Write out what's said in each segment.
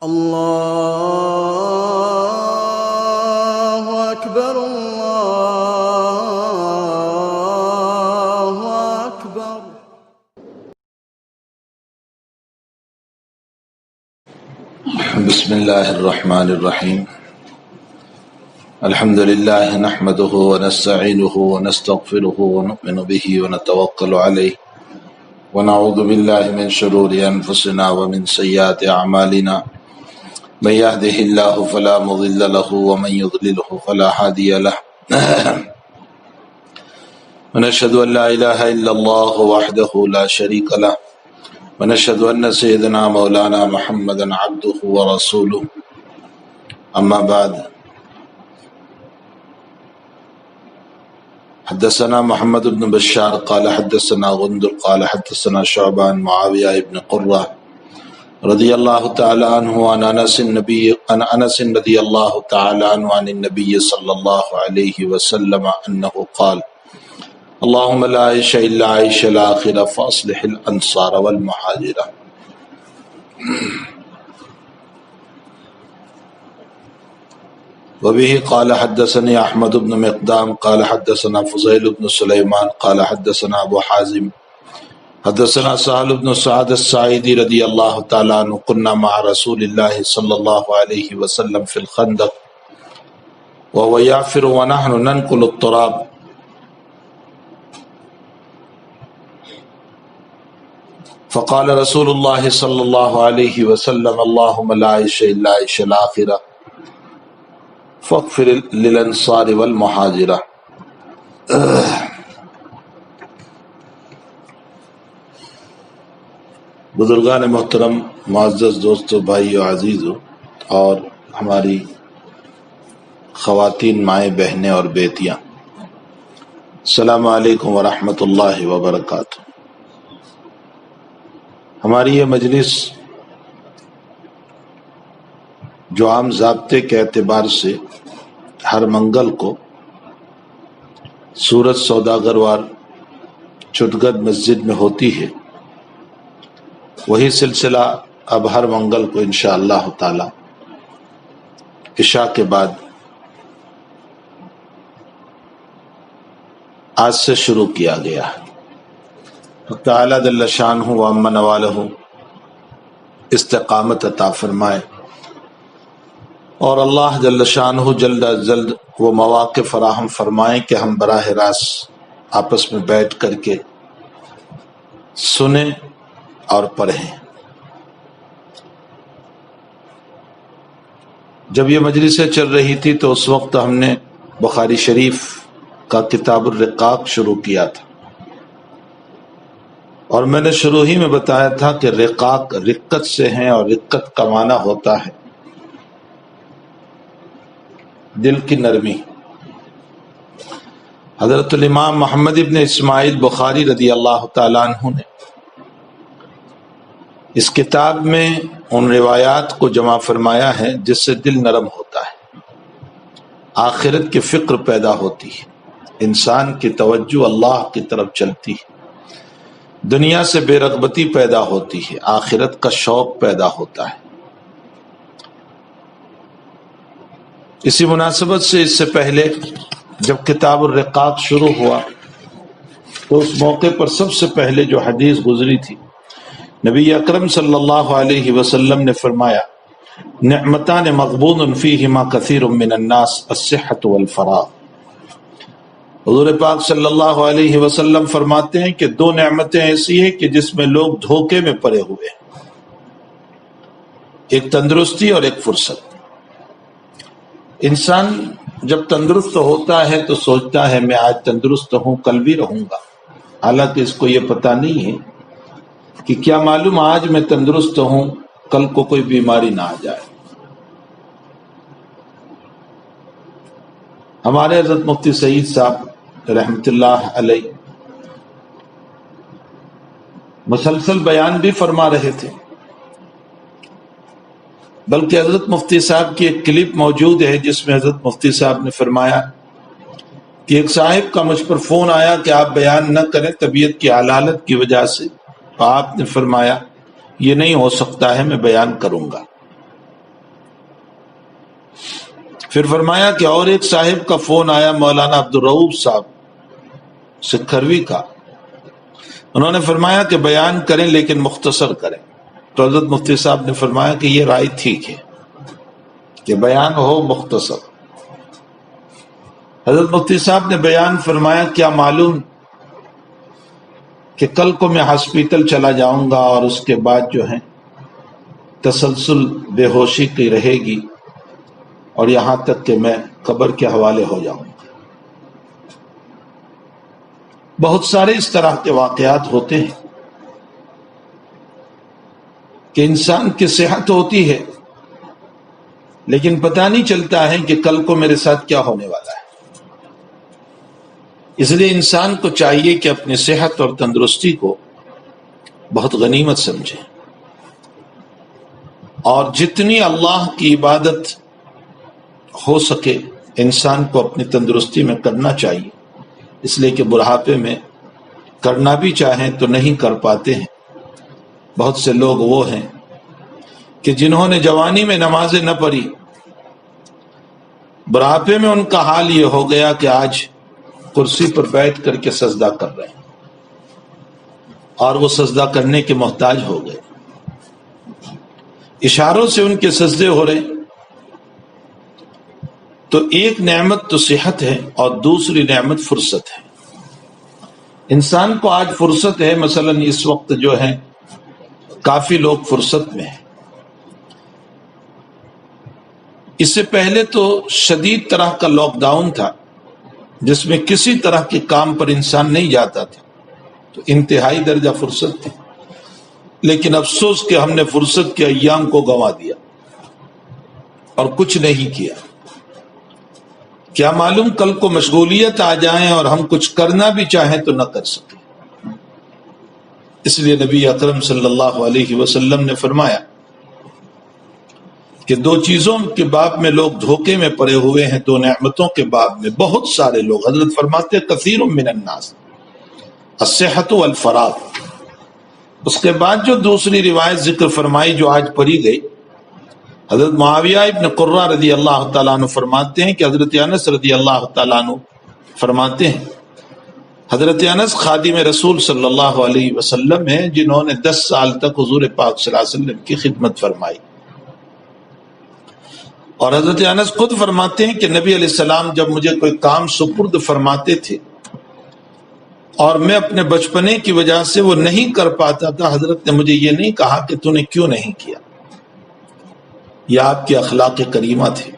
الله أكبر الله أكبر. بسم الله الرحمن الرحيم. الحمد لله نحمده ونستعينه ونستغفره ونؤمن به ونتوكل عليه ونعوذ بالله من شرور أنفسنا ومن سيئات أعمالنا من يهده الله فلا مضل له ومن يضلله فلا هادي له ونشهد أن لا إله إلا الله وحده لا شريك له ونشهد أن سيدنا مولانا محمدا عبده ورسوله أما بعد. حدثنا محمد بن بشار قال حدثنا غندر قال حدثنا شعبة عن معاوية بن قرة رضي الله تعالى عنه عن أنس رضي الله تعالى عنه عن النبي صلى الله عليه وسلم أنه قال: اللهم لا عيش إلا عيش الآخرة فأصلح الأنصار والمهاجرة. وبه قال حدثني أحمد بن مقدام قال حدثنا فضيل بن سليمان قال حدثنا أبو حازم حدثنا سهل بن سعد الساعدي رضي الله تعالى عنه كنا مع رسول الله صلى الله عليه وسلم في الخندق وهو يعفر ونحن ننقل التراب فقال رسول الله صلى الله عليه وسلم: اللهم لا عيش إلا عيش الآخرة فاغفر للانصار والمہاجرہ. بزرگان محترم، معزز دوستو، بھائیو، عزیزو اور ہماری خواتین، مائیں، بہنیں اور بیٹیاں، السلام علیکم ورحمۃ اللہ وبرکاتہ. ہماری یہ مجلس جو عام ضابطے کے اعتبار سے ہر منگل کو سورت سوداگروار چٹگد مسجد میں ہوتی ہے، وہی سلسلہ اب ہر منگل کو انشاءاللہ تعالی عشاء کے بعد آج سے شروع کیا گیا ہے. تعالی جل شانہ و عم نوالہ استقامت عطا فرمائے اور اللہ جل شانہ جلد از جلد وہ مواقع فراہم فرمائیں کہ ہم براہ راست آپس میں بیٹھ کر کے سنیں اور پڑھیں. جب یہ مجلسیں چل رہی تھی تو اس وقت ہم نے بخاری شریف کا کتاب الرقاق شروع کیا تھا، اور میں نے شروع ہی میں بتایا تھا کہ رقاق رقت سے ہیں، اور رقت کا معنی ہوتا ہے دل کی نرمی. حضرت الامام محمد ابن اسماعیل بخاری رضی اللہ تعالیٰ عنہ نے اس کتاب میں ان روایات کو جمع فرمایا ہے جس سے دل نرم ہوتا ہے، آخرت کی فکر پیدا ہوتی ہے، انسان کی توجہ اللہ کی طرف چلتی ہے، دنیا سے بے رغبتی پیدا ہوتی ہے، آخرت کا شوق پیدا ہوتا ہے. اسی مناسبت سے اس سے پہلے جب کتاب الرقاق شروع ہوا تو اس موقع پر سب سے پہلے جو حدیث گزری تھی، نبی اکرم صلی اللہ علیہ وسلم نے فرمایا: نعمتان مغبون فیہما کثیر من الناس الصحۃ والفراغ. حضور پاک صلی اللہ علیہ وسلم فرماتے ہیں کہ دو نعمتیں ایسی ہیں کہ جس میں لوگ دھوکے میں پڑے ہوئے ہیں، ایک تندرستی اور ایک فرصت. انسان جب تندرست ہوتا ہے تو سوچتا ہے میں آج تندرست ہوں، کل بھی رہوں گا، حالانکہ اس کو یہ پتہ نہیں ہے کہ کیا معلوم آج میں تندرست ہوں، کل کو کوئی بیماری نہ آ جائے. ہمارے حضرت مفتی سعید صاحب رحمت اللہ علیہ مسلسل بیان بھی فرما رہے تھے، بلکہ حضرت مفتی صاحب کی ایک کلپ موجود ہے جس میں حضرت مفتی صاحب نے فرمایا کہ ایک صاحب کا مجھ پر فون آیا کہ آپ بیان نہ کریں طبیعت کی حالت کی وجہ سے، تو آپ نے فرمایا یہ نہیں ہو سکتا ہے، میں بیان کروں گا. پھر فرمایا کہ اور ایک صاحب کا فون آیا مولانا عبدالرؤوف صاحب سکھروی کا، انہوں نے فرمایا کہ بیان کریں لیکن مختصر کریں۔ تو حضرت مفتی صاحب نے فرمایا کہ یہ رائے ٹھیک ہے کہ بیان ہو مختصر۔ حضرت مفتی صاحب نے بیان فرمایا کیا معلوم کہ کل کو میں ہاسپٹل چلا جاؤں گا اور اس کے بعد جو ہے تسلسل بے ہوشی کی رہے گی اور یہاں تک کہ میں قبر کے حوالے ہو جاؤں گا۔ بہت سارے اس طرح کے واقعات ہوتے ہیں کہ انسان کی صحت ہوتی ہے لیکن پتہ نہیں چلتا ہے کہ کل کو میرے ساتھ کیا ہونے والا ہے۔ اس لیے انسان کو چاہیے کہ اپنی صحت اور تندرستی کو بہت غنیمت سمجھے اور جتنی اللہ کی عبادت ہو سکے انسان کو اپنی تندرستی میں کرنا چاہیے، اس لیے کہ بڑھاپے میں کرنا بھی چاہیں تو نہیں کر پاتے ہیں۔ بہت سے لوگ وہ ہیں کہ جنہوں نے جوانی میں نمازیں نہ پڑھی، بڑھاپے میں ان کا حال یہ ہو گیا کہ آج کرسی پر بیٹھ کر کے سجدہ کر رہے ہیں اور وہ سجدہ کرنے کے محتاج ہو گئے، اشاروں سے ان کے سجدے ہو رہے۔ تو ایک نعمت تو صحت ہے اور دوسری نعمت فرصت ہے۔ انسان کو آج فرصت ہے، مثلا اس وقت جو ہے کافی لوگ فرصت میں ہیں۔ اس سے پہلے تو شدید طرح کا لاک ڈاؤن تھا جس میں کسی طرح کے کام پر انسان نہیں جاتا تھا، تو انتہائی درجہ فرصت تھی، لیکن افسوس کہ ہم نے فرصت کے ایام کو گنوا دیا اور کچھ نہیں کیا۔ کیا معلوم کل کو مشغولیت آ جائیں اور ہم کچھ کرنا بھی چاہیں تو نہ کر سکیں۔ اس لیے نبی اکرم صلی اللہ علیہ وسلم نے فرمایا کہ دو چیزوں کے باب میں لوگ دھوکے میں پڑے ہوئے ہیں، دو نعمتوں کے باب میں بہت سارے لوگ۔ حضرت فرماتے کثیر من الناس الصحت والفراغ۔ اس کے بعد جو دوسری روایت ذکر فرمائی جو آج پڑھی گئی، حضرت معاویہ ابن قرہ رضی اللہ تعالیٰ عنہ فرماتے ہیں کہ حضرت انس رضی اللہ تعالیٰ عنہ فرماتے ہیں، حضرت انس خادم رسول صلی اللہ علیہ وسلم ہیں جنہوں نے 10 سال تک حضور پاک صلی اللہ علیہ وسلم کی خدمت فرمائی، اور حضرت انس خود فرماتے ہیں کہ نبی علیہ السلام جب مجھے کوئی کام سپرد فرماتے تھے اور میں اپنے بچپنے کی وجہ سے وہ نہیں کر پاتا تھا، حضرت نے مجھے یہ نہیں کہا کہ تو نے کیوں نہیں کیا، یہ آپ کے اخلاق کریمہ تھے۔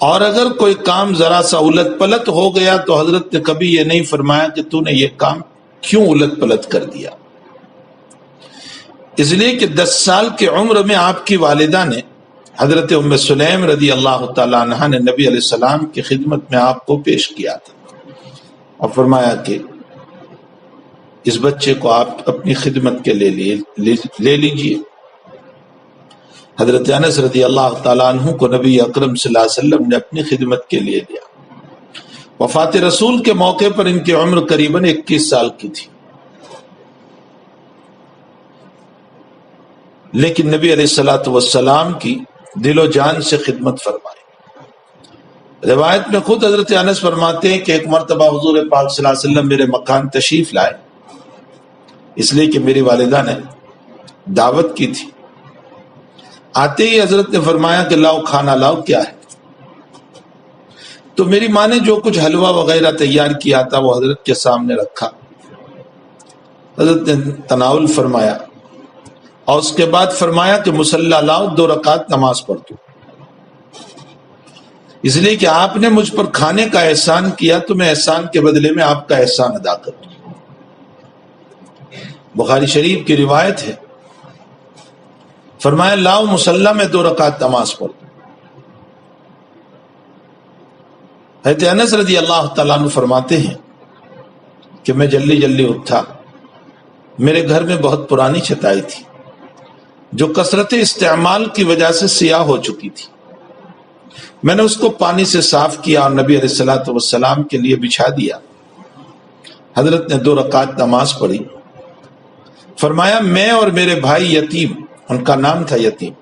اور اگر کوئی کام ذرا سا الٹ پلٹ ہو گیا تو حضرت نے کبھی یہ نہیں فرمایا کہ تو نے یہ کام کیوں الٹ پلٹ کر دیا۔ اس لیے کہ 10 سال کی عمر میں آپ کی والدہ نے حضرت ام سلیم رضی اللہ تعالیٰ عنہ نے نبی علیہ السلام کی خدمت میں آپ کو پیش کیا تھا اور فرمایا کہ اس بچے کو آپ اپنی خدمت کے لے لیجئے۔ حضرت انس رضی اللہ تعالیٰ عنہ کو نبی اکرم صلی اللہ علیہ وسلم نے اپنی خدمت کے لیے لیا۔ وفات رسول کے موقع پر ان کی عمر قریباً 21 سال کی تھی، لیکن نبی علیہ الصلوۃ والسلام کی دل و جان سے خدمت فرمائی۔ روایت میں خود حضرت انس فرماتے ہیں کہ ایک مرتبہ حضور پاک صلی اللہ علیہ وسلم میرے مکان تشریف لائے، اس لیے کہ میری والدہ نے دعوت کی تھی۔ آتے ہی حضرت نے فرمایا کہ لاؤ کھانا لاؤ، کیا ہے؟ تو میری ماں نے جو کچھ حلوہ وغیرہ تیار کیا تھا وہ حضرت کے سامنے رکھا، حضرت نے تناول فرمایا اور اس کے بعد فرمایا کہ مصلی لاؤ، 2 رکعت نماز پڑھ دو، اس لیے کہ آپ نے مجھ پر کھانے کا احسان کیا تو میں احسان کے بدلے میں آپ کا احسان ادا کروں۔ بخاری شریف کی روایت ہے، فرمایا لاؤ مصلی میں 2 رکعت نماز پڑھ دو۔ حضرت انس رضی اللہ تعالیٰ عنہ فرماتے ہیں کہ میں جلدی اٹھا، میرے گھر میں بہت پرانی چٹائی تھی جو کثرت استعمال کی وجہ سے سیاہ ہو چکی تھی، میں نے اس کو پانی سے صاف کیا اور نبی علیہ الصلوۃ والسلام کے لیے بچھا دیا۔ حضرت نے 2 رکعت نماز پڑھی، فرمایا میں اور میرے بھائی یتیم، ان کا نام تھا یتیم،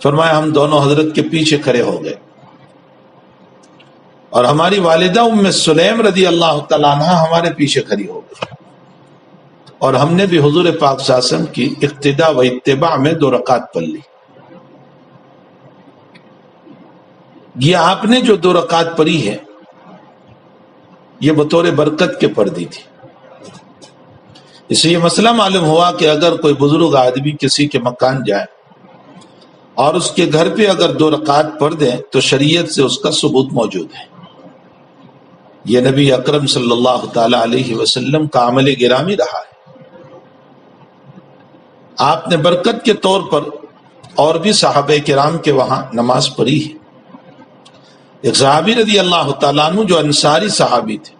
فرمایا ہم دونوں حضرت کے پیچھے کھڑے ہو گئے اور ہماری والدہ ام سلیم رضی اللہ تعالیٰ عنہ ہمارے پیچھے کھڑی ہو گئی، اور ہم نے بھی حضور پاک صلی اللہ علیہ وسلم کی اقتداء و اتباع میں 2 رکعت پڑھ لی۔ یہ آپ نے جو 2 رکعت پڑھی ہے یہ بطور برکت کے پڑھ دی تھی۔ اس سے یہ مسئلہ معلوم ہوا کہ اگر کوئی بزرگ آدمی کسی کے مکان جائے اور اس کے گھر پہ اگر 2 رکعت پڑھ دیں تو شریعت سے اس کا ثبوت موجود ہے۔ یہ نبی اکرم صلی اللہ تعالی علیہ وسلم کا عمل گرامی رہا ہے۔ آپ نے برکت کے طور پر اور بھی صحابہ کرام کے وہاں نماز پڑھی ہے۔ ایک صحابی رضی اللہ تعالیٰ عنہ جو انصاری صحابی تھے،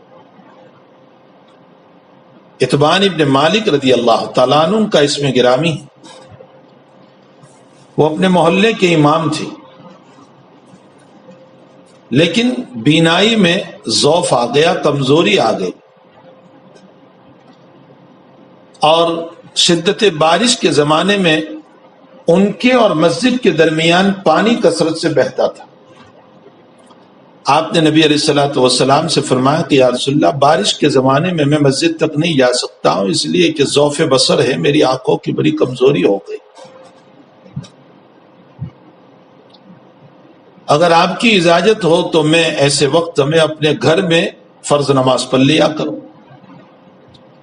اتبان ابن مالک رضی اللہ تعالیٰ عنہ کا اسم گرامی ہے، وہ اپنے محلے کے امام تھے، لیکن بینائی میں ضعف آ گیا، کمزوری آ گئی، اور شدت بارش کے زمانے میں ان کے اور مسجد کے درمیان پانی کثرت سے بہتا تھا۔ آپ نے نبی علیہ الصلوۃ والسلام سے فرمایا کہ یا رسول اللہ، بارش کے زمانے میں میں مسجد تک نہیں جا سکتا ہوں، اس لیے کہ ضعف بصر ہے، میری آنکھوں کی بڑی کمزوری ہو گئی۔ اگر آپ کی اجازت ہو تو میں ایسے وقت میں اپنے گھر میں فرض نماز پڑھ لیا کروں۔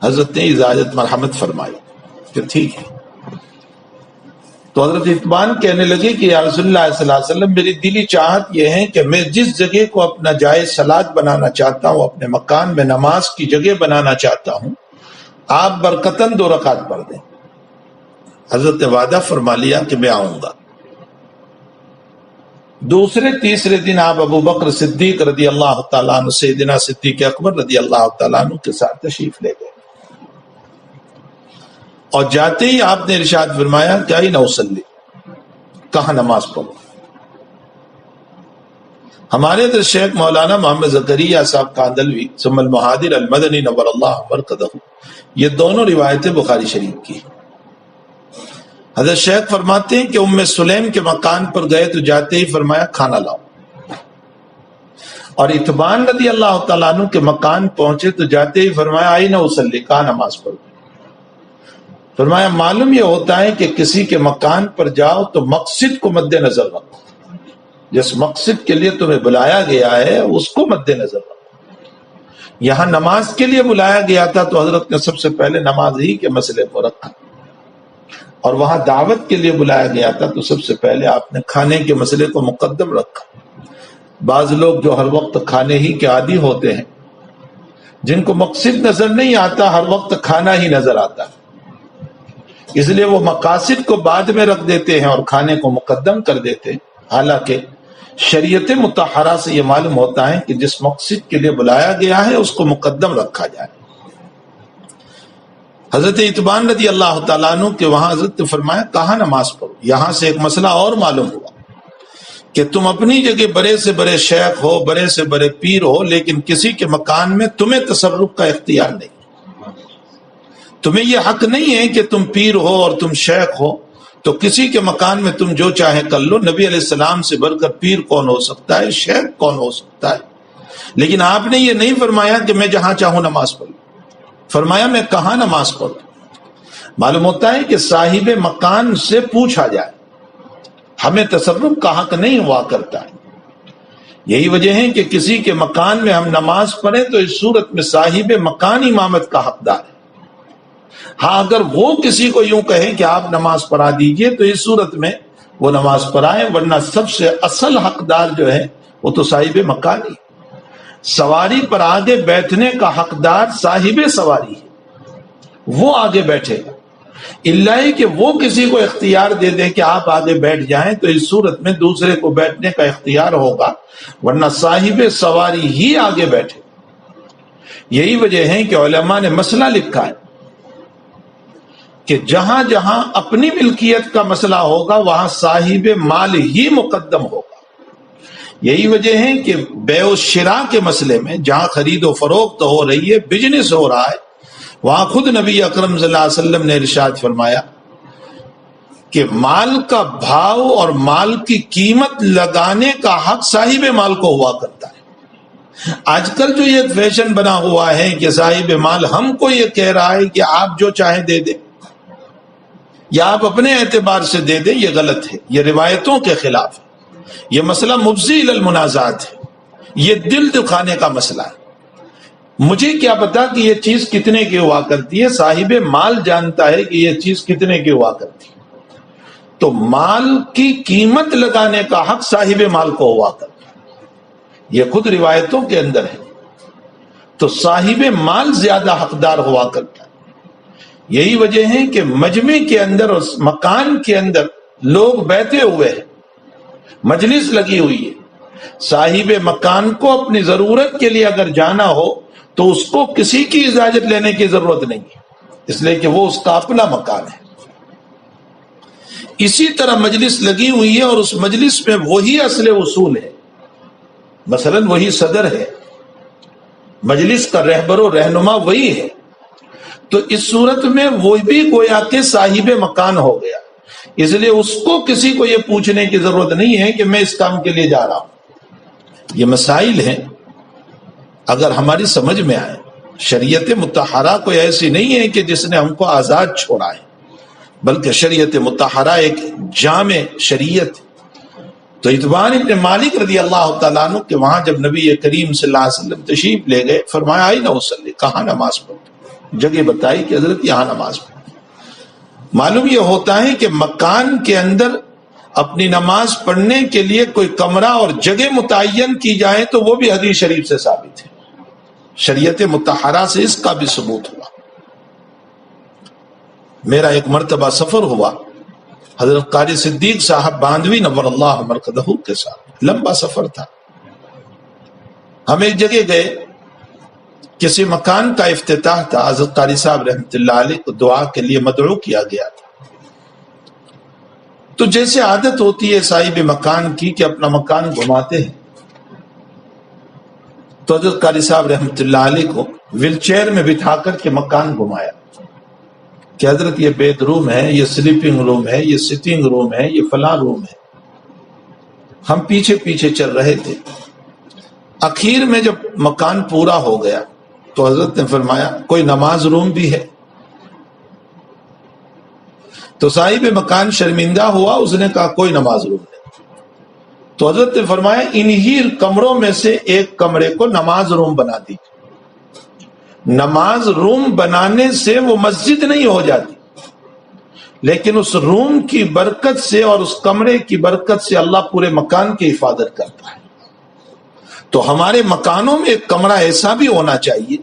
حضرت نے اجازت مرحمت فرمائی کہ ٹھیک ہے۔ تو حضرت اتبان کہنے لگے کہ یا رسول اللہ صلی اللہ علیہ وسلم، میری دلی چاہت یہ ہے کہ میں جس جگہ کو اپنا جائز صلاۃ بنانا چاہتا ہوں، اپنے مکان میں نماز کی جگہ بنانا چاہتا ہوں، آپ برکتاً 2 رکعت پڑھ دیں۔ حضرت نے وعدہ فرما لیا کہ میں آؤں گا۔ دوسرے تیسرے دن آپ ابو بکر صدیق رضی اللہ تعالیٰ عنہ، سیدنا صدیق اکبر رضی اللہ تعالیٰ عنہ کے ساتھ تشریف لے گئے، اور جاتے ہی آپ نے ارشاد فرمایا کہ این اصلی، کہاں نماز پڑھو۔ ہمارے حضرت شیخ مولانا محمد زکریا صاحب کاندلوی ثم المہادر المدنی نور اللہ مرقدہ، یہ دونوں روایتیں بخاری شریف کی۔ حضرت شیخ فرماتے ہیں کہ ام سلیم کے مکان پر گئے تو جاتے ہی فرمایا کھانا لاؤ، اور اتبان رضی اللہ تعالیٰ عنہ کے مکان پہنچے تو جاتے ہی فرمایا این اصلی، کہاں نماز پڑھو۔ فرمایا معلوم یہ ہوتا ہے کہ کسی کے مکان پر جاؤ تو مقصد کو مد نظر رکھو، جس مقصد کے لیے تمہیں بلایا گیا ہے اس کو مد نظر رکھو۔ یہاں نماز کے لیے بلایا گیا تھا تو حضرت نے سب سے پہلے نماز ہی کے مسئلے کو رکھا، اور وہاں دعوت کے لیے بلایا گیا تھا تو سب سے پہلے آپ نے کھانے کے مسئلے کو مقدم رکھا۔ بعض لوگ جو ہر وقت کھانے ہی کے عادی ہوتے ہیں، جن کو مقصد نظر نہیں آتا، ہر وقت کھانا ہی نظر آتا، اس لیے وہ مقاصد کو بعد میں رکھ دیتے ہیں اور کھانے کو مقدم کر دیتے ہیں۔ حالانکہ شریعت مطہرہ سے یہ معلوم ہوتا ہے کہ جس مقصد کے لیے بلایا گیا ہے اس کو مقدم رکھا جائے۔ حضرت اتبان رضی اللہ تعالیٰ عنہ کے وہاں حضرت نے فرمایا کہاں نماز پڑھو۔ یہاں سے ایک مسئلہ اور معلوم ہوا کہ تم اپنی جگہ بڑے سے بڑے شیخ ہو، بڑے سے بڑے پیر ہو، لیکن کسی کے مکان میں تمہیں تصرف کا اختیار نہیں۔ تمہیں یہ حق نہیں ہے کہ تم پیر ہو اور تم شیخ ہو تو کسی کے مکان میں تم جو چاہے کر لو۔ نبی علیہ السلام سے بڑھ کر پیر کون ہو سکتا ہے، شیخ کون ہو سکتا ہے؟ لیکن آپ نے یہ نہیں فرمایا کہ میں جہاں چاہوں نماز پڑھوں، فرمایا میں کہاں نماز پڑھوں۔ معلوم ہوتا ہے کہ صاحب مکان سے پوچھا جائے، ہمیں تصرف کا حق نہیں ہوا کرتا ہے۔ یہی وجہ ہے کہ کسی کے مکان میں ہم نماز پڑھیں تو اس صورت میں صاحب مکان امامت کا حقدار ہے۔ ہاں اگر وہ کسی کو یوں کہیں کہ آپ نماز پڑھا دیجئے تو اس صورت میں وہ نماز پڑھائیں، ورنہ سب سے اصل حقدار جو ہے وہ تو صاحب مکان ہی۔ سواری پر آگے بیٹھنے کا حقدار صاحب سواری ہے، وہ آگے بیٹھے گا، اللہ کہ وہ کسی کو اختیار دے دے کہ آپ آگے بیٹھ جائیں تو اس صورت میں دوسرے کو بیٹھنے کا اختیار ہوگا، ورنہ صاحب سواری ہی آگے بیٹھے۔ یہی وجہ ہے کہ علماء نے مسئلہ لکھا ہے کہ جہاں جہاں اپنی ملکیت کا مسئلہ ہوگا وہاں صاحب مال ہی مقدم ہوگا۔ یہی وجہ ہے کہ بیع و شراء کے مسئلے میں جہاں خرید و فروخت ہو رہی ہے، بزنس ہو رہا ہے، وہاں خود نبی اکرم صلی اللہ علیہ وسلم نے ارشاد فرمایا کہ مال کا بھاؤ اور مال کی قیمت لگانے کا حق صاحب مال کو ہوا کرتا ہے۔ آج کل جو یہ فیشن بنا ہوا ہے کہ صاحب مال ہم کو یہ کہہ رہا ہے کہ آپ جو چاہیں دے دیں یا آپ اپنے اعتبار سے دے دیں، یہ غلط ہے، یہ روایتوں کے خلاف ہے، یہ مسئلہ مفضی الی المنازعات ہے، یہ دل دکھانے کا مسئلہ ہے۔ مجھے کیا پتا کہ یہ چیز کتنے کی ہوا کرتی ہے، صاحب مال جانتا ہے کہ یہ چیز کتنے کی ہوا کرتی ہے، تو مال کی قیمت لگانے کا حق صاحب مال کو ہوا کرتا ہے، یہ خود روایتوں کے اندر ہے، تو صاحب مال زیادہ حقدار ہوا کرتا ہے۔ یہی وجہ ہے کہ مجمع کے اندر اور مکان کے اندر لوگ بیٹھے ہوئے ہیں، مجلس لگی ہوئی ہے، صاحب مکان کو اپنی ضرورت کے لیے اگر جانا ہو تو اس کو کسی کی اجازت لینے کی ضرورت نہیں ہے، اس لیے کہ وہ اس کا اپنا مکان ہے۔ اسی طرح مجلس لگی ہوئی ہے اور اس مجلس میں وہی اصل اصول ہے، مثلا وہی صدر ہے، مجلس کا رہبر و رہنما وہی ہے، تو اس صورت میں وہ بھی گویا کہ صاحب مکان ہو گیا، اس لیے اس کو کسی کو یہ پوچھنے کی ضرورت نہیں ہے کہ میں اس کام کے لیے جا رہا ہوں۔ یہ مسائل ہیں، اگر ہماری سمجھ میں آئے، شریعت مطہرہ کوئی ایسی نہیں ہے کہ جس نے ہم کو آزاد چھوڑا ہے، بلکہ شریعت مطہرہ ایک جامع شریعت۔ تو اتبان ابن مالک رضی اللہ تعالیٰ عنہ کہ وہاں جب نبی کریم صلی اللہ علیہ وسلم تشریف لے گئے، فرمایا آئی نہ اصلی، کہاں نماز پڑھو، جگہ بتائی کہ حضرت یہاں نماز پڑھو۔ معلوم یہ ہوتا ہے کہ مکان کے اندر اپنی نماز پڑھنے کے لیے کوئی کمرہ اور جگہ متعین کی جائے تو وہ بھی حدیث شریف سے ثابت ہے، شریعت مطہرہ سے اس کا بھی ثبوت ہوا۔ میرا ایک مرتبہ سفر ہوا حضرت قاری صدیق صاحب باندوی نور اللہ مرقدہ کے ساتھ، لمبا سفر تھا۔ ہم ایک جگہ گئے، کسی مکان کا افتتاح تھا، حضرت قاری صاحب رحمۃ اللہ علیہ کو دعا کے لیے مدعو کیا گیا تھا۔ تو جیسے عادت ہوتی ہے صاحب مکان کی کہ اپنا مکان گھماتے ہیں، تو حضرت قاری صاحب رحمۃ اللہ علیہ کو ویل چیئر میں بٹھا کر کے مکان گھمایا کہ حضرت یہ بیڈ روم ہے، یہ سلیپنگ روم ہے، یہ سٹنگ روم ہے، یہ فلاں روم ہے۔ ہم پیچھے پیچھے چل رہے تھے، اخیر میں جب مکان پورا ہو گیا تو حضرت نے فرمایا کوئی نماز روم بھی ہے؟ تو صاحب مکان شرمندہ ہوا، اس نے کہا کوئی نماز روم نہیں۔ تو حضرت نے فرمایا انہی کمروں میں سے ایک کمرے کو نماز روم بنا دیجیے۔ نماز روم بنانے سے وہ مسجد نہیں ہو جاتی، لیکن اس روم کی برکت سے اور اس کمرے کی برکت سے اللہ پورے مکان کی حفاظت کرتا ہے۔ تو ہمارے مکانوں میں ایک کمرہ ایسا بھی ہونا چاہیے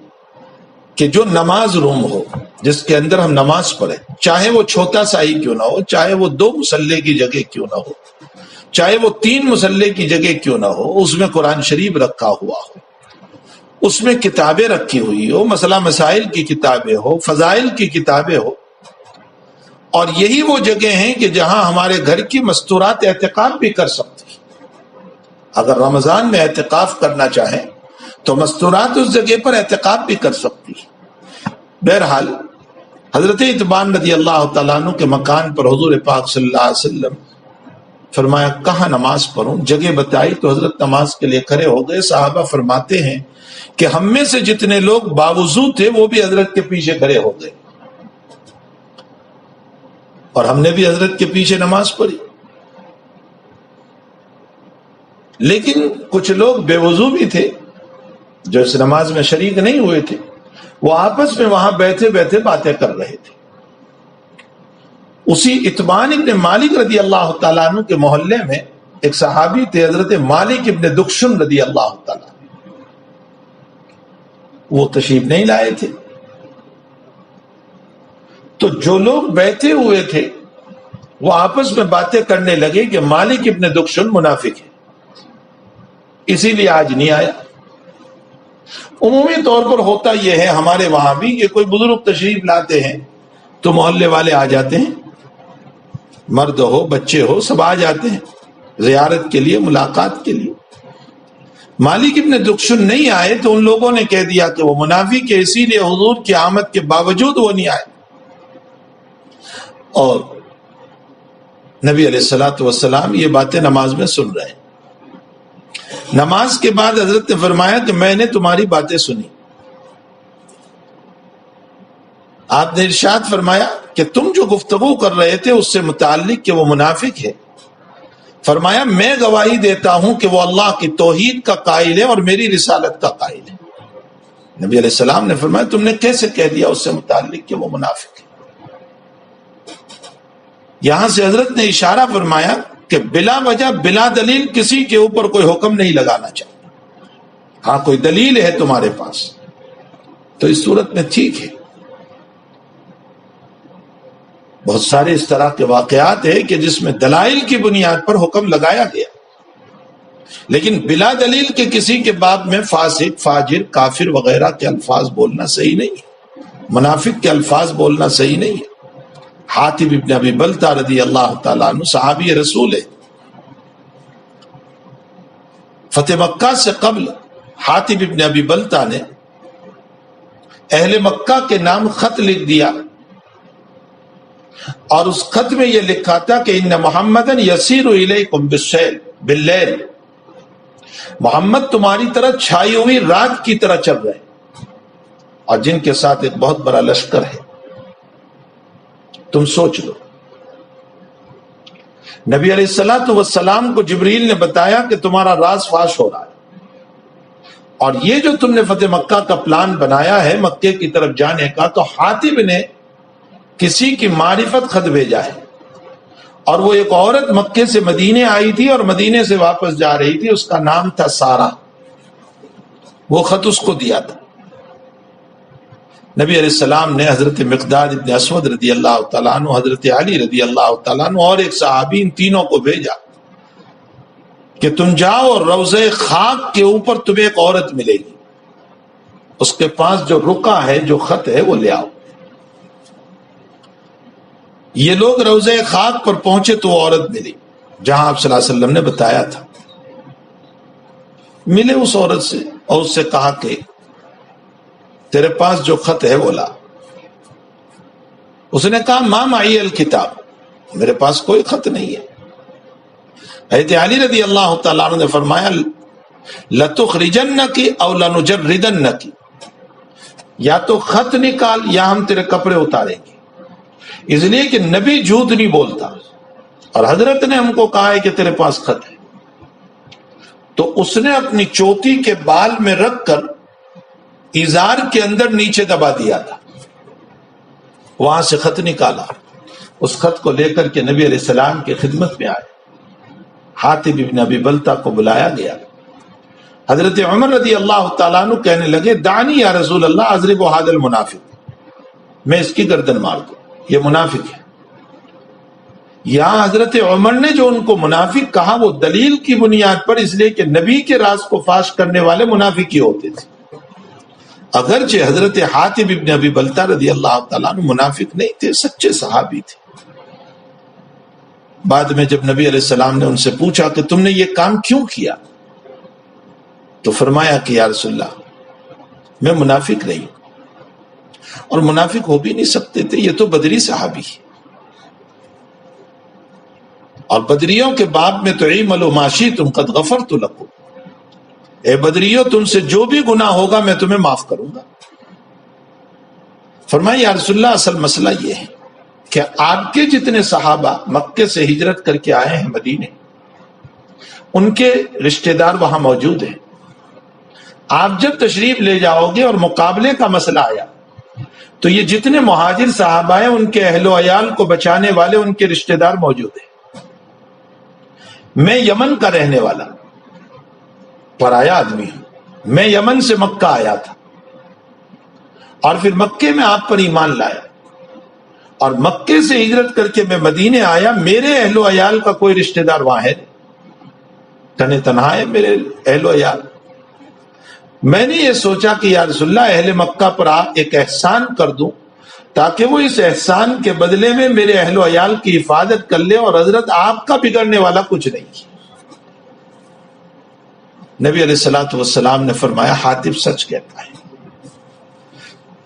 کہ جو نماز روم ہو، جس کے اندر ہم نماز پڑھیں، چاہے وہ چھوٹا سا ہی کیوں نہ ہو، چاہے وہ 2 مصلے کی جگہ کیوں نہ ہو، چاہے وہ 3 مصلے کی جگہ کیوں نہ ہو، اس میں قرآن شریف رکھا ہوا ہو، اس میں کتابیں رکھی ہوئی ہو، مسئلہ مسائل کی کتابیں ہو، فضائل کی کتابیں ہو۔ اور یہی وہ جگہ ہیں کہ جہاں ہمارے گھر کی مستورات اعتکاف بھی کر سکتی ہیں۔ اگر رمضان میں اعتکاف کرنا چاہیں تو مستورات اس جگہ پر اعتکاف بھی کر سکتی ہیں۔ بہرحال حضرت اتبان رضی اللہ تعالیٰ عنہ کے مکان پر حضور پاک صلی اللہ علیہ وسلم فرمایا کہاں نماز پڑھوں، جگہ بتائی تو حضرت نماز کے لیے کھڑے ہو گئے۔ صحابہ فرماتے ہیں کہ ہم میں سے جتنے لوگ باوضو تھے وہ بھی حضرت کے پیچھے کھڑے ہو گئے، اور ہم نے بھی حضرت کے پیچھے نماز پڑھی۔ لیکن کچھ لوگ بے وضو بھی تھے جو اس نماز میں شریک نہیں ہوئے تھے، وہ آپس میں وہاں بیٹھے بیٹھے باتیں کر رہے تھے۔ اسی اتبان ابن مالک رضی اللہ تعالیٰ عنہ کے محلے میں ایک صحابی تھے حضرت مالک ابن دکشن رضی اللہ تعالیٰ، وہ تشریف نہیں لائے تھے۔ تو جو لوگ بیٹھے ہوئے تھے وہ آپس میں باتیں کرنے لگے کہ مالک ابن دکشن منافق ہے، اسی لیے آج نہیں آیا۔ عمومی طور پر ہوتا یہ ہے ہمارے وہاں بھی کہ کوئی بزرگ تشریف لاتے ہیں تو محلے والے آ جاتے ہیں، مرد ہو بچے ہو سب آ جاتے ہیں زیارت کے لیے، ملاقات کے لیے۔ مالک ابن دکشن نہیں آئے تو ان لوگوں نے کہہ دیا کہ وہ منافق ہے، اسی لیے حضور کی آمد کے باوجود وہ نہیں آئے۔ اور نبی علیہ الصلوۃ والسلام یہ باتیں نماز میں سن رہے ہیں. نماز کے بعد حضرت نے فرمایا کہ میں نے تمہاری باتیں سنی. آپ نے ارشاد فرمایا کہ تم جو گفتگو کر رہے تھے اس سے متعلق کہ وہ منافق ہے، فرمایا میں گواہی دیتا ہوں کہ وہ اللہ کی توحید کا قائل ہے اور میری رسالت کا قائل ہے. نبی علیہ السلام نے فرمایا تم نے کیسے کہہ دیا اس سے متعلق کہ وہ منافق ہے؟ یہاں سے حضرت نے اشارہ فرمایا کہ بلا وجہ بلا دلیل کسی کے اوپر کوئی حکم نہیں لگانا چاہتا. ہاں کوئی دلیل ہے تمہارے پاس تو اس صورت میں ٹھیک ہے. بہت سارے اس طرح کے واقعات ہیں کہ جس میں دلائل کی بنیاد پر حکم لگایا گیا، لیکن بلا دلیل کے کسی کے باب میں فاسق، فاجر، کافر وغیرہ کے الفاظ بولنا صحیح نہیں ہے، منافق کے الفاظ بولنا صحیح نہیں ہے. حاتب ابن ابی بلتہ رضی اللہ تعالیٰ عنہ صحابی رسول ہے. فتح مکہ سے قبل حاتب ابن ابی بلتہ نے اہل مکہ کے نام خط لکھ دیا اور اس خط میں یہ لکھا تھا کہ ان محمدن یسیر الیکم باللیل، محمد تمہاری طرح چھائی ہوئی رات کی طرح چل رہے اور جن کے ساتھ ایک بہت بڑا لشکر ہے. تم سوچ لو. نبی علیہ الصلوۃ والسلام کو جبریل نے بتایا کہ تمہارا راز فاش ہو رہا ہے اور یہ جو تم نے فتح مکہ کا پلان بنایا ہے مکے کی طرف جانے کا، تو حاتب نے کسی کی معرفت خط بھیجا ہے اور وہ ایک عورت مکے سے مدینے آئی تھی اور مدینے سے واپس جا رہی تھی، اس کا نام تھا سارہ. وہ خط اس کو دیا تھا. نبی علیہ السلام نے حضرت مقداد ابن اسود رضی اللہ تعالیٰ عنہ، حضرت علی رضی اللہ تعالیٰ عنہ اور ایک صحابی، ان تینوں کو بھیجا کہ تم جاؤ اور روضہ خاک کے اوپر تمہیں ایک عورت ملے گی، اس کے پاس جو رقعہ ہے، جو خط ہے، وہ لے آؤ. یہ لوگ روضہ خاک پر پہنچے تو وہ عورت ملی جہاں آپ صلی اللہ علیہ وسلم نے بتایا تھا. ملے اس عورت سے اور اس سے کہا کہ تیرے پاس جو خط ہے وہ لا. اس نے کہا ما معی الکتاب، میرے پاس کوئی خط نہیں ہے. حضرت علی رضی اللہ تعالیٰ عنہ نے فرمایا لتخرجنک او لنجردنک، یا تو خط نکال یا ہم تیرے کپڑے اتاریں گے. اس لیے کہ نبی جھوٹ نہیں بولتا اور حضرت نے ہم کو کہا ہے کہ تیرے پاس خط ہے. تو اس نے اپنی چوٹی کے بال میں رکھ کر ازار کے اندر نیچے دبا دیا تھا، وہاں سے خط نکالا. اس خط کو لے کر کے نبی علیہ السلام کی خدمت میں آئے. حاتب ابن ابی بلتہ کو بلایا گیا. حضرت عمر رضی اللہ تعالیٰ عنہ کہنے لگے دعنی یا رسول اللہ اضرب هذا المنافق، میں اس کی گردن مار دوں، یہ منافق ہے. یہاں حضرت عمر نے جو ان کو منافق کہا وہ دلیل کی بنیاد پر، اس لیے کہ نبی کے راز کو فاش کرنے والے منافق ہی ہوتے تھے. اگرچہ حضرت حاتب ابن ابی بلتہ رضی اللہ تعالیٰ عنہ منافق نہیں تھے، سچے صحابی تھے. بعد میں جب نبی علیہ السلام نے ان سے پوچھا کہ تم نے یہ کام کیوں کیا، تو فرمایا کہ یا رسول اللہ میں منافق نہیں ہوں، اور منافق ہو بھی نہیں سکتے تھے، یہ تو بدری صحابی ہے. اور بدریوں کے باب میں تو اعملوا ما شئتم قد غفرت لکم، اے بدریوں تم سے جو بھی گناہ ہوگا میں تمہیں معاف کروں گا. فرمایا یا رسول اللہ اصل مسئلہ یہ ہے کہ آپ کے جتنے صحابہ مکے سے ہجرت کر کے آئے ہیں مدینے، ان کے رشتہ دار وہاں موجود ہیں. آپ جب تشریف لے جاؤ گے اور مقابلے کا مسئلہ آیا تو یہ جتنے مہاجر صحابہ ہیں ان کے اہل و عیال کو بچانے والے ان کے رشتہ دار موجود ہیں. میں یمن کا رہنے والا پرایا آدمی ہوں، میں یمن سے مکہ آیا تھا اور پھر مکے میں آپ پر ایمان لایا اور مکے سے ہجرت کر کے میں مدینے آیا. میرے اہل و عیال کا کوئی رشتہ دار وہاں ہے، تنے تنہا ہے میرے اہل و عیال. میں نے یہ سوچا کہ یا رسول اللہ اہل مکہ پر آپ ایک احسان کر دوں تاکہ وہ اس احسان کے بدلے میں میرے اہل و عیال کی حفاظت کر لے، اور حضرت آپ کا بگڑنے والا کچھ نہیں. نبی علیہ الصلوۃ والسلام نے فرمایا حاتب سچ کہتا ہے.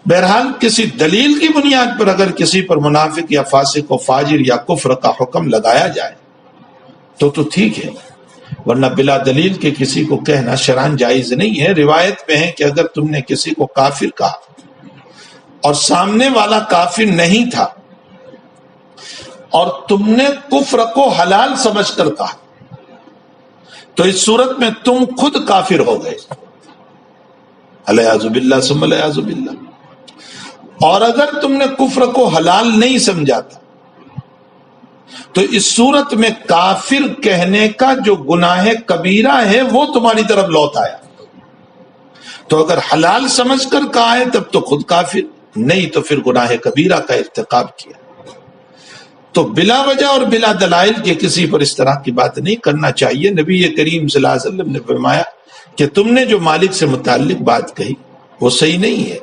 بہرحال کسی دلیل کی بنیاد پر اگر کسی پر منافق یا فاسق و فاجر یا کفر کا حکم لگایا جائے تو ٹھیک ہے، ورنہ بلا دلیل کے کسی کو کہنا شرعاً جائز نہیں ہے۔ روایت میں ہے کہ اگر تم نے کسی کو کافر کہا اور سامنے والا کافر نہیں تھا اور تم نے کفر کو حلال سمجھ کر کہا تو اس صورت میں تم خود کافر ہو گئے، الیاذ باللہ ثم الیاذ باللہ۔ اور اگر تم نے کفر کو حلال نہیں سمجھا تھا تو اس صورت میں کافر کہنے کا جو گناہ کبیرہ ہے وہ تمہاری طرف لوٹ آیا۔ تو اگر حلال سمجھ کر کہا ہے تب تو خود کافر، نہیں تو پھر گناہ کبیرہ کا ارتکاب کیا۔ تو بلا وجہ اور بلا دلائل کے کسی پر اس طرح کی بات نہیں کرنا چاہیے۔ نبی کریم صلی اللہ علیہ وسلم نے فرمایا کہ تم نے جو مالک سے متعلق بات کہی وہ صحیح نہیں ہے،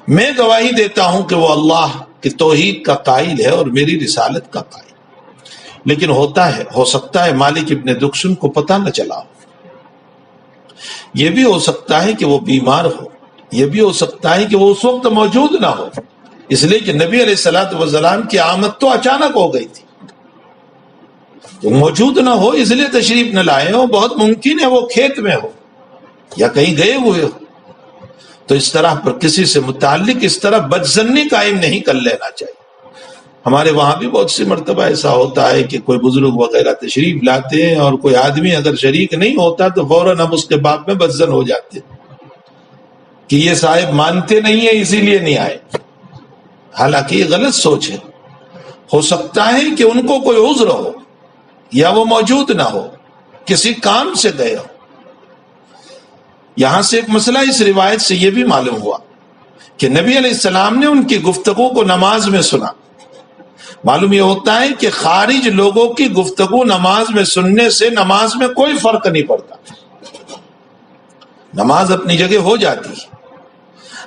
میں گواہی دیتا ہوں کہ وہ اللہ کی توحید کا قائل ہے اور میری رسالت کا قائل، لیکن ہو سکتا ہے مالک ابن دکشن کو پتہ نہ چلا ہو، یہ بھی ہو سکتا ہے کہ وہ بیمار ہو، یہ بھی ہو سکتا ہے کہ وہ اس وقت موجود نہ ہو، اس لیے کہ نبی علیہ الصلوۃ والسلام کی آمد تو اچانک ہو گئی تھی، وہ موجود نہ ہو اس لیے تشریف نہ لائے ہو، بہت ممکن ہے وہ کھیت میں ہو یا کہیں گئے ہوئے ہو۔ تو اس طرح پر کسی سے متعلق اس طرح بدظنی قائم نہیں کر لینا چاہیے۔ ہمارے وہاں بھی بہت سی مرتبہ ایسا ہوتا ہے کہ کوئی بزرگ وغیرہ تشریف لاتے ہیں اور کوئی آدمی اگر شریک نہیں ہوتا تو فوراً ہم اس کے باب میں بدظن ہو جاتے ہیں کہ یہ صاحب مانتے نہیں ہیں اسی لیے نہیں آئے، حالانکہ یہ غلط سوچ ہے۔ ہو سکتا ہے کہ ان کو کوئی عذر ہو یا وہ موجود نہ ہو، کسی کام سے گئے ہو۔ یہاں سے ایک مسئلہ اس روایت سے یہ بھی معلوم ہوا کہ نبی علیہ السلام نے ان کی گفتگو کو نماز میں سنا۔ معلوم یہ ہوتا ہے کہ خارج لوگوں کی گفتگو نماز میں سننے سے نماز میں کوئی فرق نہیں پڑتا، نماز اپنی جگہ ہو جاتی ہے۔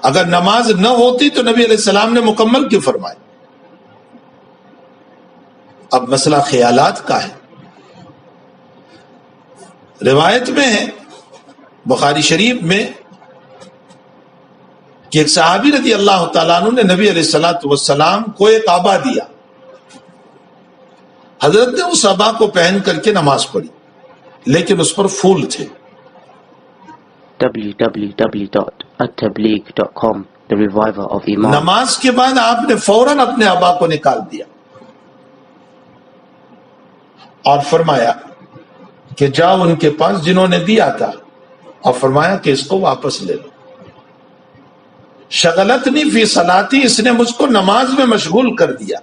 اگر نماز نہ ہوتی تو نبی علیہ السلام نے مکمل کیوں فرمائی؟ اب مسئلہ خیالات کا ہے۔ روایت میں ہے بخاری شریف میں کہ ایک صحابی رضی اللہ تعالیٰ عنہ نے نبی علیہ الصلوۃ والسلام کو ایک عبا دیا، حضرت نے اس عبا کو پہن کر کے نماز پڑھی لیکن اس پر پھول تھے۔ www.attableek.com The Reviver of Iman۔ نماز کے بعد آپ نے فوراً اپنے عبا کو نکال دیا اور فرمایا کہ جاؤ ان کے پاس جنہوں نے دیا تھا اور فرمایا کہ اس کو واپس لے لو۔ شغلتنی فی صلاتی، اس نے مجھ کو نماز میں مشغول کر دیا،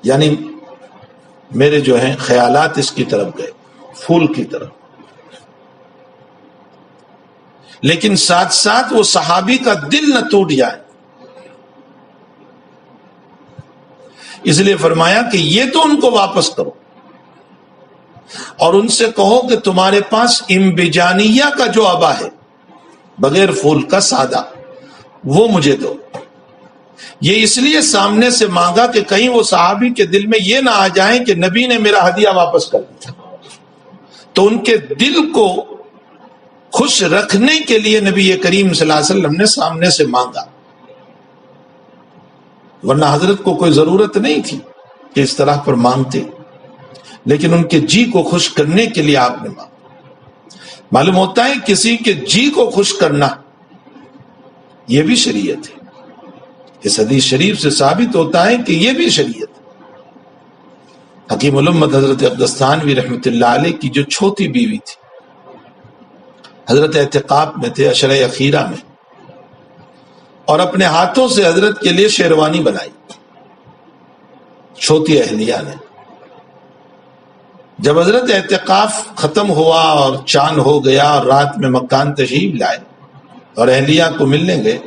یعنی میرے جو ہیں خیالات اس کی طرف گئے، پھول کی طرف۔ لیکن ساتھ ساتھ وہ صحابی کا دل نہ ٹوٹ جائے، اس لیے فرمایا کہ یہ تو ان کو واپس کرو اور ان سے کہو کہ تمہارے پاس امبجانیہ کا جو عبا ہے بغیر پھول کا سادہ، وہ مجھے دو۔ یہ اس لیے سامنے سے مانگا کہ کہیں وہ صحابی کے دل میں یہ نہ آ جائیں کہ نبی نے میرا ہدیہ واپس کر دیا، تو ان کے دل کو خوش رکھنے کے لیے نبی کریم صلی اللہ علیہ وسلم نے سامنے سے مانگا، ورنہ حضرت کو کوئی ضرورت نہیں تھی کہ اس طرح پر مانگتے، لیکن ان کے جی کو خوش کرنے کے لیے آپ نے مانگا۔ معلوم ہوتا ہے کسی کے جی کو خوش کرنا یہ بھی شریعت ہے، اس حدیث شریف سے ثابت ہوتا ہے کہ یہ بھی شریعت ہے۔ حکیم الامت حضرت عبدالستانوی رحمۃ اللہ علیہ کی جو چھوٹی بیوی تھی، حضرت اعتقاف میں تھے عشرہ اخیرہ میں، اور اپنے ہاتھوں سے حضرت کے لیے شیروانی بنائی چھوٹی اہلیہ نے۔ جب حضرت اعتقاف ختم ہوا اور چاند ہو گیا اور رات میں مکان تشریف لائے اور اہلیہ کو ملنے گئے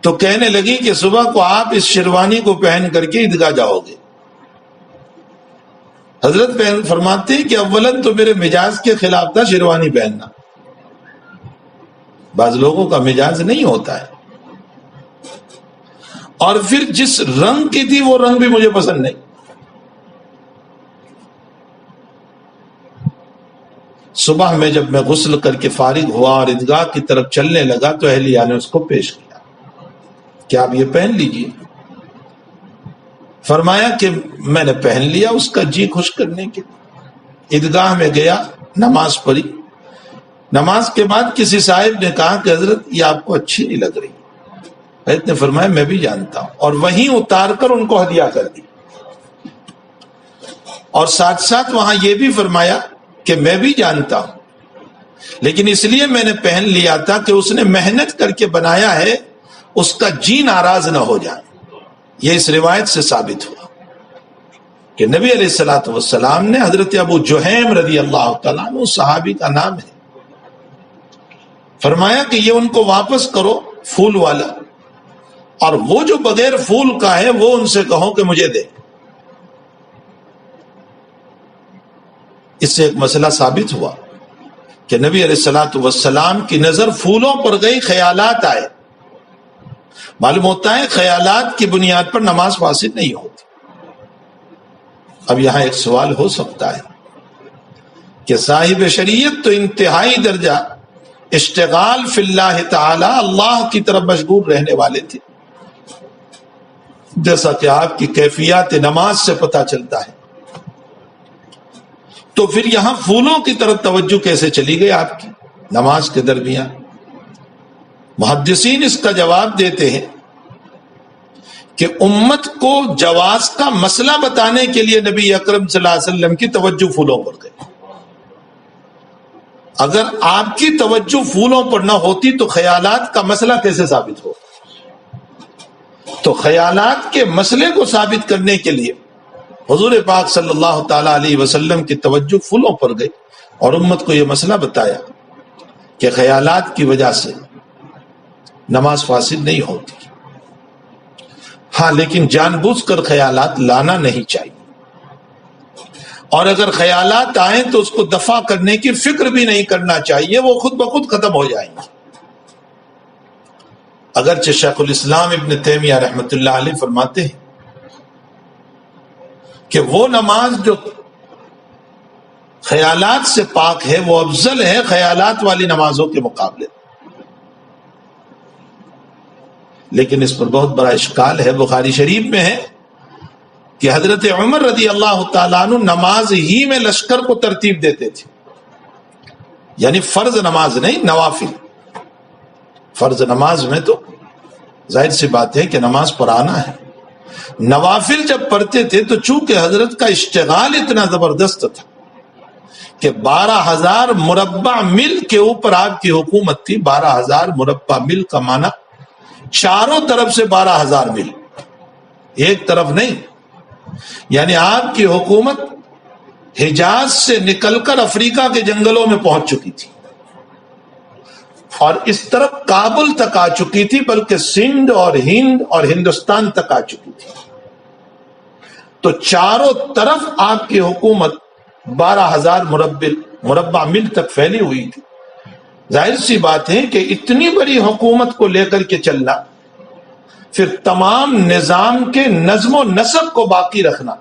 تو کہنے لگی کہ صبح کو آپ اس شیروانی کو پہن کر کے عیدگاہ جاؤ گے۔ حضرت فرماتے ہیں کہ اولاً تو میرے مزاج کے خلاف تھا شیروانی پہننا، بعض لوگوں کا مزاج نہیں ہوتا ہے، اور پھر جس رنگ کی تھی وہ رنگ بھی مجھے پسند نہیں۔ صبح میں جب میں غسل کر کے فارغ ہوا اور عیدگاہ کی طرف چلنے لگا تو اہلیہ نے اس کو پیش کیا، کہ آپ یہ پہن لیجئے. فرمایا کہ میں نے پہن لیا اس کا جی خوش کرنے کے. عیدگاہ میں گیا, نماز پڑھی. نماز کے بعد کسی صاحب نے کہا کہ حضرت یہ آپ کو اچھی نہیں لگ رہی. حضرت نے فرمایا میں بھی جانتا ہوں, اور وہیں اتار کر ان کو ہدیہ کر دی. اور ساتھ ساتھ وہاں یہ بھی فرمایا کہ میں بھی جانتا ہوں, لیکن اس لیے میں نے پہن لیا تھا کہ اس نے محنت کر کے بنایا ہے, اس کا جی ناراض نہ ہو جائے. یہ اس روایت سے ثابت ہوا کہ نبی علیہ الصلوۃ والسلام نے حضرت ابو جہیم رضی اللہ تعالیٰ عنہ, صحابی کا نام ہے, فرمایا کہ یہ ان کو واپس کرو پھول والا, اور وہ جو بغیر پھول کا ہے وہ ان سے کہو کہ مجھے دے. اس سے ایک مسئلہ ثابت ہوا کہ نبی علیہ الصلوۃ والسلام کی نظر پھولوں پر گئی, خیالات آئے. معلوم ہوتا ہے خیالات کی بنیاد پر نماز فاسد نہیں ہوتی. اب یہاں ایک سوال ہو سکتا ہے کہ صاحب شریعت تو انتہائی درجہ اشتغال فی اللہ تعالی, اللہ کی طرف مشغول رہنے والے تھے, جیسا کہ آپ کی کیفیات نماز سے پتہ چلتا ہے. تو پھر یہاں پھولوں کی طرف توجہ کیسے چلی گئی آپ کی نماز کے درمیان؟ محدثین اس کا جواب دیتے ہیں کہ امت کو جواز کا مسئلہ بتانے کے لیے نبی اکرم صلی اللہ علیہ وسلم کی توجہ پھولوں پر گئی. اگر آپ کی توجہ پھولوں پر نہ ہوتی تو خیالات کا مسئلہ کیسے ثابت ہو؟ تو خیالات کے مسئلے کو ثابت کرنے کے لیے حضور پاک صلی اللہ تعالی علیہ وسلم کی توجہ پھولوں پر گئی اور امت کو یہ مسئلہ بتایا کہ خیالات کی وجہ سے نماز فاسد نہیں ہوتی. ہاں, لیکن جان بوجھ کر خیالات لانا نہیں چاہیے, اور اگر خیالات آئیں تو اس کو دفع کرنے کی فکر بھی نہیں کرنا چاہیے, وہ خود بخود ختم ہو جائیں گے. اگرچہ شیخ الاسلام ابن تیمیہ رحمۃ اللہ علیہ فرماتے ہیں کہ وہ نماز جو خیالات سے پاک ہے وہ افضل ہے خیالات والی نمازوں کے مقابلے. لیکن اس پر بہت بڑا اشکال ہے. بخاری شریف میں ہے کہ حضرت عمر رضی اللہ تعالیٰ عنہ نماز ہی میں لشکر کو ترتیب دیتے تھے, یعنی فرض نماز نہیں, نوافل. فرض نماز میں تو ظاہر سی بات ہے کہ نماز پڑھانا ہے. نوافل جب پڑھتے تھے تو چونکہ حضرت کا اشتغال اتنا زبردست تھا کہ 12,000 مربع میل کے اوپر آپ کی حکومت تھی. 12,000 مربع میل کا معنی چاروں طرف سے 12,000 میل, ایک طرف نہیں. یعنی آپ کی حکومت حجاز سے نکل کر افریقہ کے جنگلوں میں پہنچ چکی تھی, اور اس طرف کابل تک آ چکی تھی, بلکہ سندھ اور ہند اور ہندوستان تک آ چکی تھی. تو چاروں طرف آپ کی حکومت 12,000 مربع میل تک پھیلی ہوئی تھی. ظاہر سی بات ہے کہ اتنی بڑی حکومت کو لے کر کے چلنا, پھر تمام نظام کے نظم و نسق کو باقی رکھنا,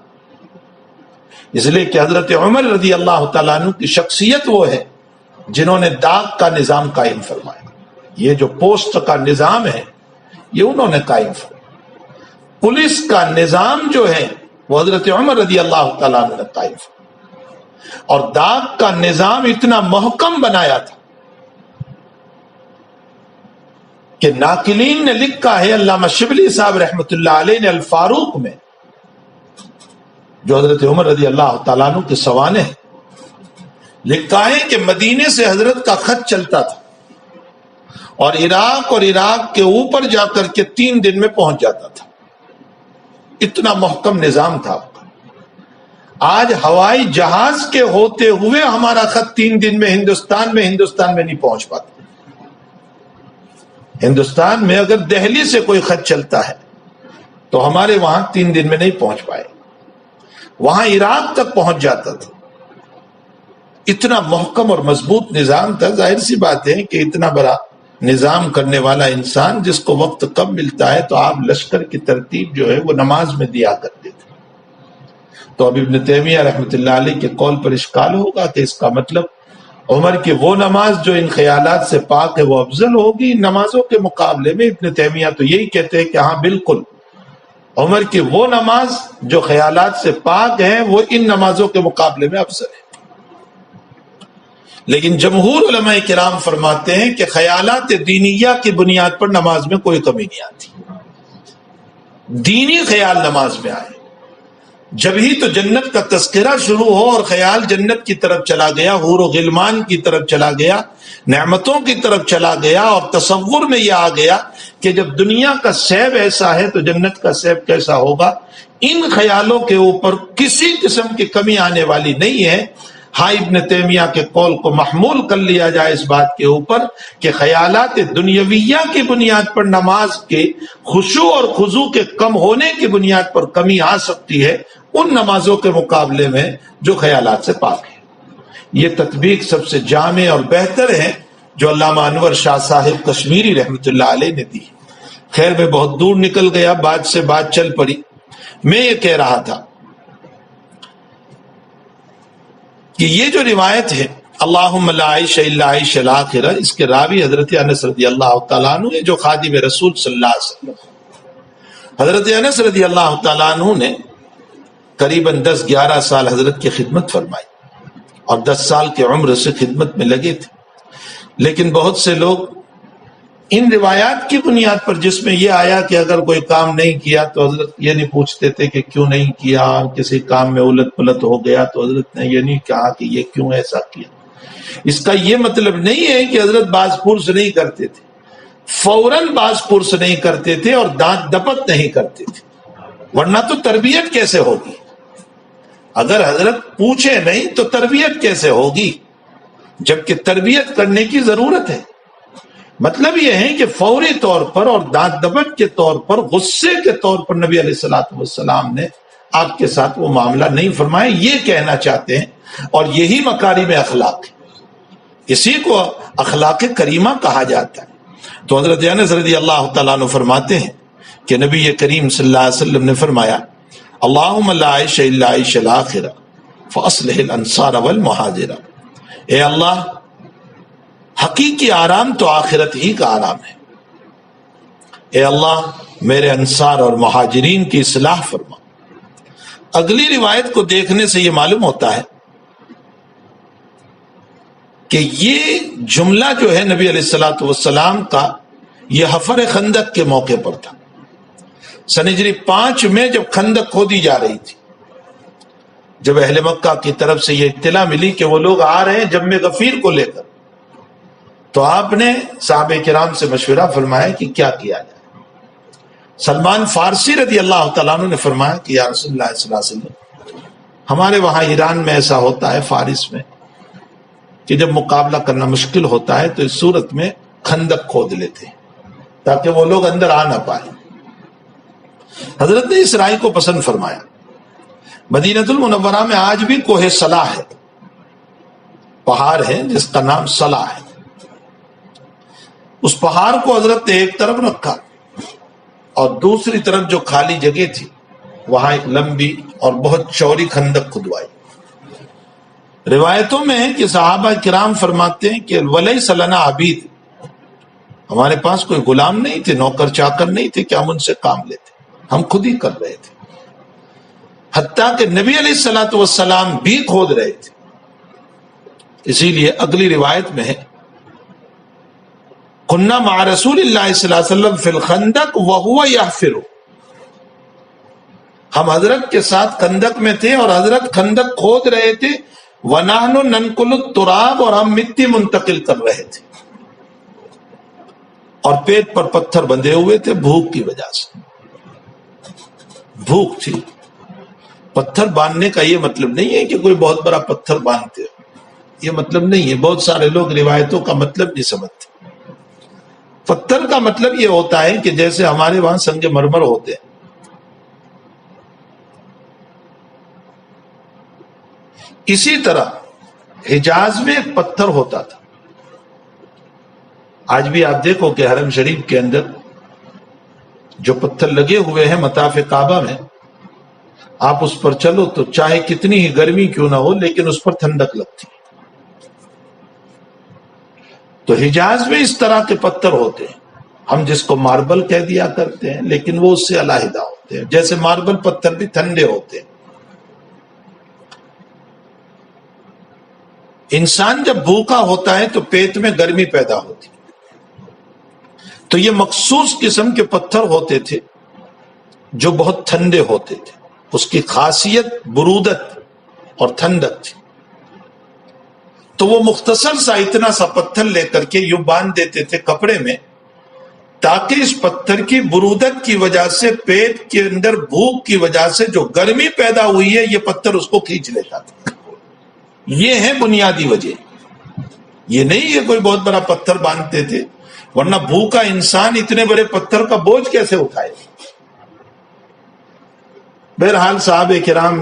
اس لیے کہ حضرت عمر رضی اللہ تعالیٰ عنہ کی شخصیت وہ ہے جنہوں نے ڈاک کا نظام قائم فرمایا. یہ جو پوسٹ کا نظام ہے یہ انہوں نے قائم فرمایا. پولیس کا نظام جو ہے وہ حضرت عمر رضی اللہ تعالیٰ عنہ نے قائم فرمایا, اور ڈاک کا نظام اتنا محکم بنایا تھا کہ ناقلین نے لکھا ہے, علامہ شبلی صاحب رحمۃ اللہ علیہ نے الفاروق میں, جو حضرت عمر رضی اللہ تعالیٰ عنہ کے سوانح ہیں, لکھا ہے کہ مدینے سے حضرت کا خط چلتا تھا اور عراق کے اوپر جا کر کے 3 دن میں پہنچ جاتا تھا. اتنا محکم نظام تھا آپ کا. آج ہوائی جہاز کے ہوتے ہوئے ہمارا خط 3 دن میں ہندوستان میں نہیں پہنچ پاتا. ہندوستان میں اگر دہلی سے کوئی خط چلتا ہے تو ہمارے وہاں 3 دن میں نہیں پہنچ پائے, وہاں عراق تک پہنچ جاتا تھا. اتنا محکم اور مضبوط نظام تھا. ظاہر سی بات ہے کہ اتنا بڑا نظام کرنے والا انسان جس کو وقت کم ملتا ہے تو آپ لشکر کی ترتیب جو ہے وہ نماز میں دیا کرتے تھے. تو اب ابن تیمیہ رحمۃ اللہ علیہ کے قول پر اشکال ہوگا کہ اس کا مطلب عمر کی وہ نماز جو ان خیالات سے پاک ہے وہ افضل ہوگی نمازوں کے مقابلے میں۔ ابن تیمیہ تو یہی کہتے ہیں کہ ہاں بالکل، عمر کی وہ نماز جو خیالات سے پاک ہے وہ ان نمازوں کے مقابلے میں افضل ہے۔ لیکن جمہور علماء کرام فرماتے ہیں کہ خیالات دینیہ کی بنیاد پر نماز میں کوئی کمی نہیں آتی۔ دینی خیال نماز میں آئے، جب ہی تو جنت کا تذکرہ شروع ہو اور خیال جنت کی طرف چلا گیا، حور و غلمان کی طرف چلا گیا، نعمتوں کی طرف چلا گیا، اور تصور میں یہ آ گیا کہ جب دنیا کا سیب ایسا ہے تو جنت کا سیب کیسا ہوگا، ان خیالوں کے اوپر کسی قسم کی کمی آنے والی نہیں ہے۔ ہاں ابن تیمیہ کے قول کو محمول کر لیا جائے اس بات کے اوپر کہ خیالات دنیاویہ کی بنیاد پر نماز کے خشوع اور خضوع کے کم ہونے کی بنیاد پر کمی آ سکتی ہے ان نمازوں کے مقابلے میں جو خیالات سے پاک ہے۔ یہ تطبیق سب سے جامع اور بہتر ہے جو علامہ انور شاہ صاحب کشمیری رحمۃ اللہ علیہ نے دی۔ خیر میں بہت دور نکل گیا، بات سے بات چل پڑی۔ میں یہ کہہ رہا تھا کہ یہ جو روایت ہے اللہم لا عیش الا عیش الاخرہ، اس کے راوی حضرت انس رضی اللہ تعالیٰ عنہ ہے جو خادم رسول صلی اللہ علیہ وسلم۔ حضرت انس رضی اللہ تعالیٰ عنہ نے قریباً 10-11 سال حضرت کی خدمت فرمائی اور 10 سال کی عمر سے خدمت میں لگے تھے، لیکن بہت سے لوگ ان روایات کی بنیاد پر جس میں یہ آیا کہ اگر کوئی کام نہیں کیا تو حضرت یہ نہیں پوچھتے تھے کہ کیوں نہیں کیا، کسی کام میں الٹ پلٹ ہو گیا تو حضرت نے یہ نہیں کہا کہ یہ کیوں ایسا کیا۔ اس کا یہ مطلب نہیں ہے کہ حضرت باز پرس نہیں کرتے تھے، فوراً باز پرس نہیں کرتے تھے اور دانت دپت نہیں کرتے تھے، ورنہ تو تربیت کیسے ہوگی؟ اگر حضرت پوچھے نہیں تو تربیت کیسے ہوگی؟ جبکہ تربیت کرنے کی ضرورت ہے۔ مطلب یہ ہے کہ فوری طور پر اور دانت دبٹ کے طور پر، غصے کے طور پر نبی علیہ الصلوۃ والسلام نے آپ کے ساتھ وہ معاملہ نہیں فرمایا، یہ کہنا چاہتے ہیں، اور یہی مکارم اخلاق ہے، اسی کو اخلاق کریمہ کہا جاتا ہے۔ تو حضرت انس رضی اللہ تعالیٰ عنہ فرماتے ہیں کہ نبی کریم صلی اللہ علیہ وسلم نے فرمایا اللہم لا عیش الا عیش الاخرہ فاصلح الانصار والمہاجر، اے اللہ حقیقی آرام تو آخرت ہی کا آرام ہے، اے اللہ میرے انصار اور مہاجرین کی اصلاح فرما۔ اگلی روایت کو دیکھنے سے یہ معلوم ہوتا ہے کہ یہ جملہ جو ہے نبی علیہ الصلوۃ والسلام کا یہ حفر خندق کے موقع پر تھا۔ سن ہجری 5 میں جب خندق کھودی جا رہی تھی، جب اہل مکہ کی طرف سے یہ اطلاع ملی کہ وہ لوگ آ رہے ہیں جم غفیر کو لے کر، تو آپ نے صحابہ کرام سے مشورہ فرمایا کہ کیا کیا جائے۔ سلمان فارسی رضی اللہ تعالیٰ عنہ نے فرمایا کہ یا رسول اللہ صلی اللہ علیہ وسلم، ہمارے وہاں ایران میں ایسا ہوتا ہے، فارس میں، کہ جب مقابلہ کرنا مشکل ہوتا ہے تو اس صورت میں خندق کھود لیتے ہیں تاکہ وہ لوگ اندر آ نہ پائیں۔ حضرت نے اس رائے کو پسند فرمایا۔ مدینہ المنورہ میں آج بھی کوہ صلاح ہے، پہاڑ ہے جس کا نام صلاح ہے۔ اس پہاڑ کو حضرت نے ایک طرف رکھا اور دوسری طرف جو خالی جگہ تھی وہاں ایک لمبی اور بہت چوڑی خندق کھدوائی۔ روایتوں میں ہے کہ صحابہ کرام فرماتے ہیں کہ ولیس لنا عبید، ہمارے پاس کوئی غلام نہیں تھے، نوکر چاکر نہیں تھے کہ ہم ان سے کام لیتے، ہم خود ہی کر رہے تھے۔ حتیٰ کہ نبی علیہ الصلوۃ والسلام بھی کھود رہے تھے۔ اسی لیے اگلی روایت میں ہے قلنا مع رسول اللہ صلی اللہ علیہ وسلم فی الخندق وہو یحفر، ہم حضرت کے ساتھ خندق میں تھے اور حضرت خندق کھود رہے تھے، ونحن ننقل التراب، اور ہم مٹی منتقل کر رہے تھے، اور پیٹ پر پتھر بندھے ہوئے تھے بھوک کی وجہ سے، بھوک تھی۔ پتھر باندھنے کا یہ مطلب نہیں ہے کہ کوئی بہت بڑا پتھر باندھتے ہو، یہ مطلب نہیں ہے۔ بہت سارے لوگ روایتوں کا مطلب نہیں سمجھتے۔ پتھر کا مطلب یہ ہوتا ہے کہ جیسے ہمارے وہاں سنگ مرمر ہوتے ہیں، اسی طرح حجاز میں ایک پتھر ہوتا تھا۔ آج بھی آپ دیکھو کہ حرم شریف کے اندر جو پتھر لگے ہوئے ہیں مطاف کعبہ میں، آپ اس پر چلو تو چاہے کتنی ہی گرمی کیوں نہ ہو لیکن اس پر ٹھنڈک لگتی ہے۔ تو حجاز میں اس طرح کے پتھر ہوتے ہیں، ہم جس کو ماربل کہہ دیا کرتے ہیں، لیکن وہ اس سے علیحدہ ہوتے ہیں، جیسے ماربل پتھر بھی ٹھنڈے ہوتے ہیں۔ انسان جب بھوکا ہوتا ہے تو پیٹ میں گرمی پیدا ہوتی، تو یہ مخصوص قسم کے پتھر ہوتے تھے جو بہت ٹھنڈے ہوتے تھے، اس کی خاصیت برودت اور ٹھنڈک تھی۔ تو وہ مختصر سا اتنا سا پتھر لے کر کے یوں باندھ دیتے تھے کپڑے میں، تاکہ اس پتھر کی برودت کی وجہ سے پیٹ کے اندر بھوک کی وجہ سے جو گرمی پیدا ہوئی ہے یہ پتھر اس کو کھینچ لیتا تھا۔ یہ ہے بنیادی وجہ، یہ نہیں ہے کوئی بہت بڑا پتھر باندھتے تھے، ورنہ بھوکا انسان اتنے بڑے پتھر کا بوجھ کیسے اٹھائے۔ بہرحال صحابہ کرام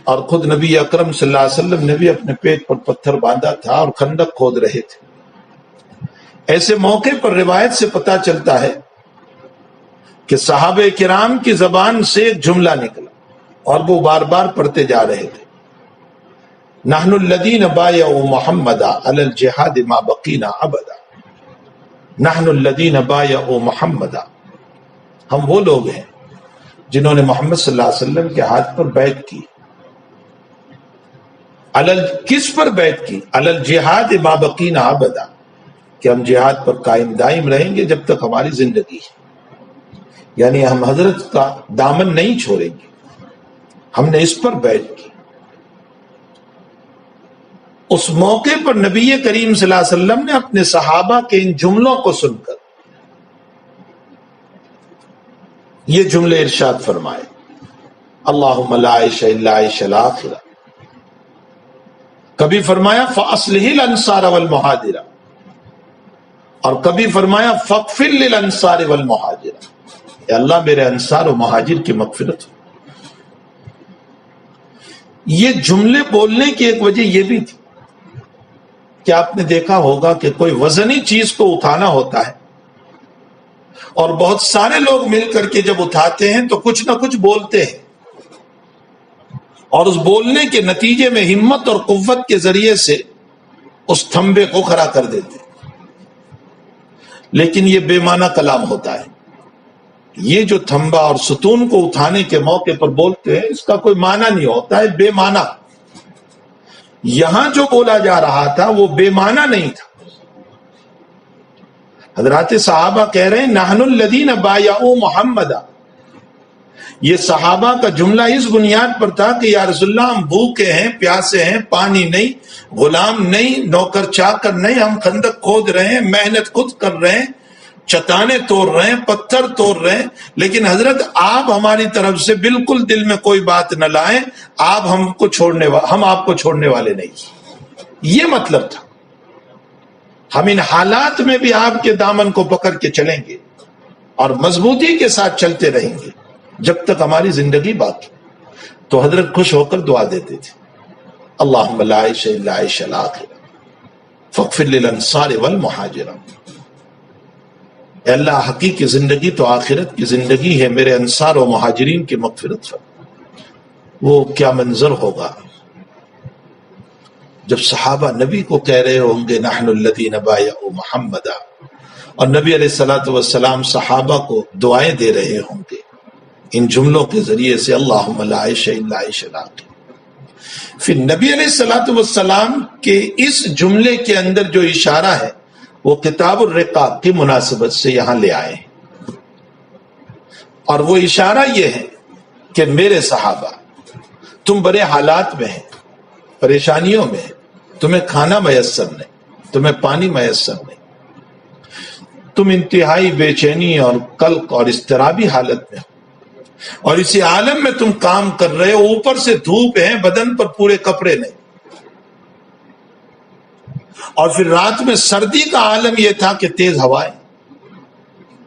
اور خود نبی اکرم صلی اللہ علیہ وسلم نے بھی اپنے پیٹ پر پتھر باندھا تھا اور خندق کھود رہے تھے۔ ایسے موقع پر روایت سے پتہ چلتا ہے کہ صحابہ کرام کی زبان سے ایک جملہ نکلا اور وہ بار بار پڑھتے جا رہے تھے، نحن الذین بایعوا محمدا علی الجہاد ما بقینا ابدا، نحن الذین بایعوا محمدا، ہم وہ لوگ ہیں جنہوں نے محمد صلی اللہ علیہ وسلم کے ہاتھ پر بیعت کی۔ کس پر بیعت کی؟ علی الجہاد ما بقینا ابدا، کہ ہم جہاد پر قائم دائم رہیں گے جب تک ہماری زندگی ہے، یعنی ہم حضرت کا دامن نہیں چھوڑیں گے، ہم نے اس پر بیعت کی۔ اس موقع پر نبی کریم صلی اللہ علیہ وسلم نے اپنے صحابہ کے ان جملوں کو سن کر یہ جملے ارشاد فرمائے، اللہم لا عیش الا عیش الآخرہ، کبھی فرمایا فاصلح الانصار والمہاجر، اور کبھی فرمایا فاغفر للانصار والمہاجر، اے اللہ میرے انصار و مہاجر کی مغفرت ہو۔ یہ جملے بولنے کی ایک وجہ یہ بھی تھی کہ آپ نے دیکھا ہوگا کہ کوئی وزنی چیز کو اٹھانا ہوتا ہے اور بہت سارے لوگ مل کر کے جب اٹھاتے ہیں تو کچھ نہ کچھ بولتے ہیں، اور اس بولنے کے نتیجے میں ہمت اور قوت کے ذریعے سے اس تھمبے کو کھڑا کر دیتے ہیں۔ لیکن یہ بے معنی کلام ہوتا ہے، یہ جو تھمبا اور ستون کو اٹھانے کے موقع پر بولتے ہیں اس کا کوئی معنی نہیں ہوتا ہے، بے معنی۔ یہاں جو بولا جا رہا تھا وہ بے معنی نہیں تھا۔ حضرات صحابہ کہہ رہے ہیں نحن الذین بایعوا محمدا، یہ صحابہ کا جملہ اس بنیاد پر تھا کہ یا رسول اللہ ہم بھوکے ہیں، پیاسے ہیں، پانی نہیں، غلام نہیں، نوکر چاکر نہیں، ہم خندق کھود رہے ہیں، محنت خود کر رہے ہیں، چٹانیں توڑ رہے ہیں، پتھر توڑ رہے ہیں، لیکن حضرت آپ ہماری طرف سے بالکل دل میں کوئی بات نہ لائیں، آپ ہم آپ کو چھوڑنے والے نہیں۔ یہ مطلب تھا، ہم ان حالات میں بھی آپ کے دامن کو پکڑ کے چلیں گے اور مضبوطی کے ساتھ چلتے رہیں گے جب تک ہماری زندگی باقی۔ تو حضرت خوش ہو کر دعا دیتے تھے، اللہم لا عیش الا عیش الآخرہ فاغفر للانصار والمہاجر، اے اللہ حقیقی زندگی تو آخرت کی زندگی ہے، میرے انصار و مہاجرین کی مغفرت فرما۔ وہ کیا منظر ہوگا جب صحابہ نبی کو کہہ رہے ہوں گے نحن الذین بایعوا محمدا، اور نبی علیہ الصلوۃ والسلام صحابہ کو دعائیں دے رہے ہوں گے ان جملوں کے ذریعے سے، اللہم لا عیش الا عیش الآخرہ۔ پھر نبی علیہ الصلوۃ والسلام کے اس جملے کے اندر جو اشارہ ہے وہ کتاب الرقاق کی مناسبت سے یہاں لے آئے ہیں، اور وہ اشارہ یہ ہے کہ میرے صحابہ تم بڑے حالات میں ہیں، پریشانیوں میں ہیں، تمہیں کھانا میسر نہیں، تمہیں پانی میسر نہیں، تم انتہائی بے چینی اور قلق اور اضطرابی حالت میں ہو، اور اسی عالم میں تم کام کر رہے ہو، اوپر سے دھوپ ہے، بدن پر پورے کپڑے نہیں، اور پھر رات میں سردی کا عالم یہ تھا کہ تیز ہوائیں،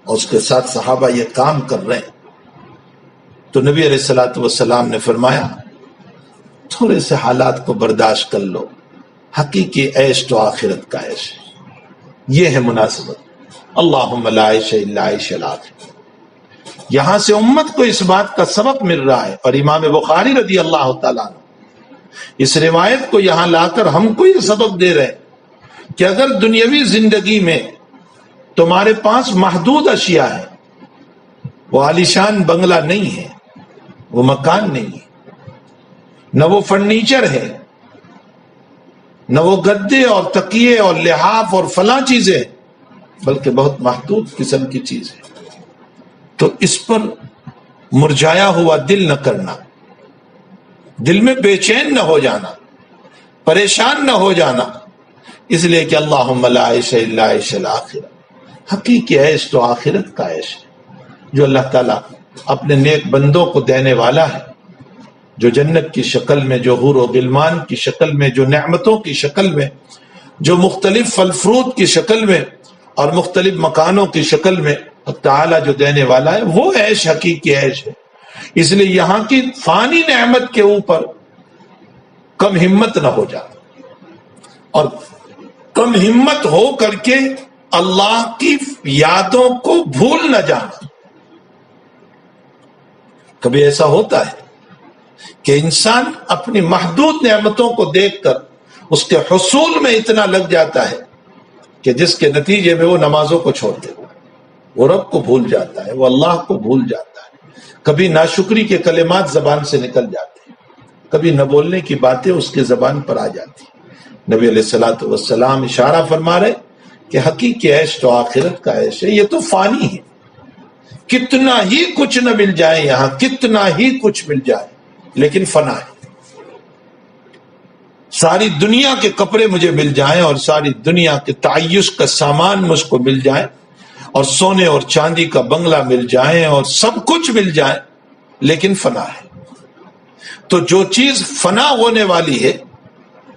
اور اس کے ساتھ صحابہ یہ کام کر رہے ہیں۔ تو نبی علیہ الصلوۃ والسلام نے فرمایا تھوڑے سے حالات کو برداشت کر لو، حقیقی عیش تو آخرت کا عیش ہے۔ یہ ہے مناسبت، اللہم لا عیش الا عیش الآخرہ۔ یہاں سے امت کو اس بات کا سبق مل رہا ہے، اور امام بخاری رضی اللہ تعالیٰ عنہ اس روایت کو یہاں لا کر ہم کو یہ سبق دے رہے ہیں کہ اگر دنیاوی زندگی میں تمہارے پاس محدود اشیاء ہیں، وہ عالیشان بنگلہ نہیں ہے، وہ مکان نہیں ہے، نہ وہ فرنیچر ہے، نہ وہ گدے اور تکیے اور لحاف اور فلاں چیزیں، بلکہ بہت محدود قسم کی چیز ہے، تو اس پر مرجھایا ہوا دل نہ کرنا، دل میں بے چین نہ ہو جانا، پریشان نہ ہو جانا، اس لیے کہ اللہم لا عیش الا عیش الآخرہ، حقیقی عیش تو آخرت کا عیش ہے جو اللہ تعالیٰ اپنے نیک بندوں کو دینے والا ہے، جو جنت کی شکل میں، جو حور و غلمان کی شکل میں، جو نعمتوں کی شکل میں، جو مختلف پھل فروٹ کی شکل میں اور مختلف مکانوں کی شکل میں اللہ تعالیٰ جو دینے والا ہے، وہ عیش حقیقی عیش ہے۔ اس لیے یہاں کی فانی نعمت کے اوپر کم ہمت نہ ہو جانا، اور کم ہمت ہو کر کے اللہ کی یادوں کو بھول نہ جانا۔ کبھی ایسا ہوتا ہے کہ انسان اپنی محدود نعمتوں کو دیکھ کر اس کے حصول میں اتنا لگ جاتا ہے کہ جس کے نتیجے میں وہ نمازوں کو چھوڑ دیتا ہے، وہ رب کو بھول جاتا ہے، وہ اللہ کو بھول جاتا ہے، کبھی ناشکری کے کلمات زبان سے نکل جاتے ہیں، کبھی نہ بولنے کی باتیں اس کے زبان پر آ جاتی ہیں۔ نبی علیہ الصلوۃ والسلام اشارہ فرما رہے کہ حقیقی عیش تو آخرت کا عیش ہے، یہ تو فانی ہے، کتنا ہی کچھ نہ مل جائے یہاں، کتنا ہی کچھ مل جائے، لیکن فنا ہے۔ ساری دنیا کے کپڑے مجھے مل جائیں اور ساری دنیا کے تعیش کا سامان مجھ کو مل جائے اور سونے اور چاندی کا بنگلہ مل جائے اور سب کچھ مل جائے، لیکن فنا ہے۔ تو جو چیز فنا ہونے والی ہے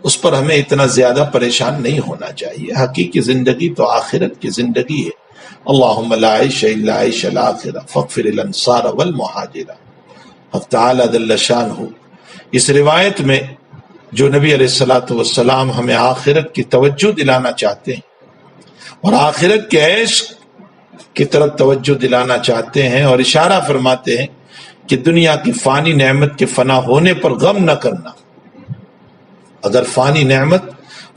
اس پر ہمیں اتنا زیادہ پریشان نہیں ہونا چاہیے۔ حقیقی زندگی تو آخرت کی زندگی ہے۔ اللہم لا عیش الا عیش الآخرہ فاغفر الانصار والمہاجرہ۔ حق تعالی جل شانہ اس روایت میں جو نبی علیہ الصلوۃ والسلام ہمیں آخرت کی توجہ دلانا چاہتے ہیں اور آخرت کے عیش کی طرف توجہ دلانا چاہتے ہیں، اور اشارہ فرماتے ہیں کہ دنیا کی فانی نعمت کے فنا ہونے پر غم نہ کرنا۔ اگر فانی نعمت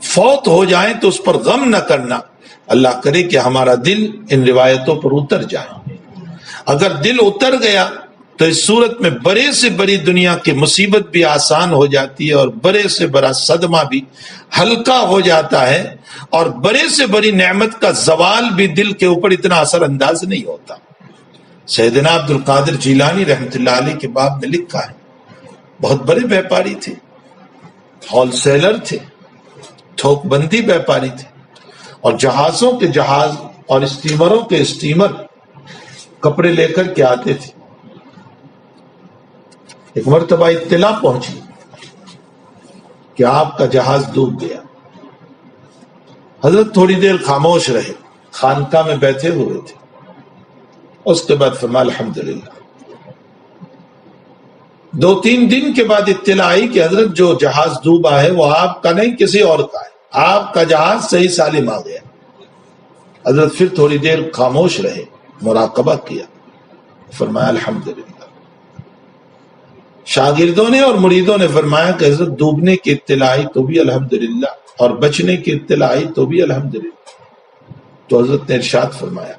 فوت ہو جائے تو اس پر غم نہ کرنا، اللہ کرے کہ ہمارا دل ان روایتوں پر اتر جائے۔ اگر دل اتر گیا تو اس صورت میں بڑے سے بڑی دنیا کی مصیبت بھی آسان ہو جاتی ہے، اور بڑے سے بڑا صدمہ بھی ہلکا ہو جاتا ہے، اور بڑے سے بڑی نعمت کا زوال بھی دل کے اوپر اتنا اثر انداز نہیں ہوتا۔ سیدنا عبد القادر جیلانی رحمۃ اللہ علیہ کے باب میں لکھا ہے، بہت بڑے بیپاری تھے، ہول سیلر تھے، تھوک بندی بیپاری تھے، اور جہازوں کے جہاز اور اسٹیمروں کے اسٹیمر کپڑے لے کر کے آتے تھے۔ ایک مرتبہ اطلاع پہنچی کہ آپ کا جہاز ڈوب گیا۔ حضرت تھوڑی دیر خاموش رہے، خانقاہ میں بیٹھے ہوئے تھے، اس کے بعد فرمایا الحمدللہ۔ 2-3 دن کے بعد اطلاع آئی کہ حضرت جو جہاز ڈوبا ہے وہ آپ کا نہیں، کسی اور کا ہے، آپ کا جہاز صحیح سالم آ گیا۔ حضرت پھر تھوڑی دیر خاموش رہے، مراقبہ کیا، فرمایا الحمدللہ۔ شاگردوں نے اور مریدوں نے فرمایا کہ حضرت ڈوبنے کی اطلاع آئی تو بھی الحمدللہ، اور بچنے کی اطلاع آئی تو بھی الحمدللہ۔ تو حضرت نے ارشاد فرمایا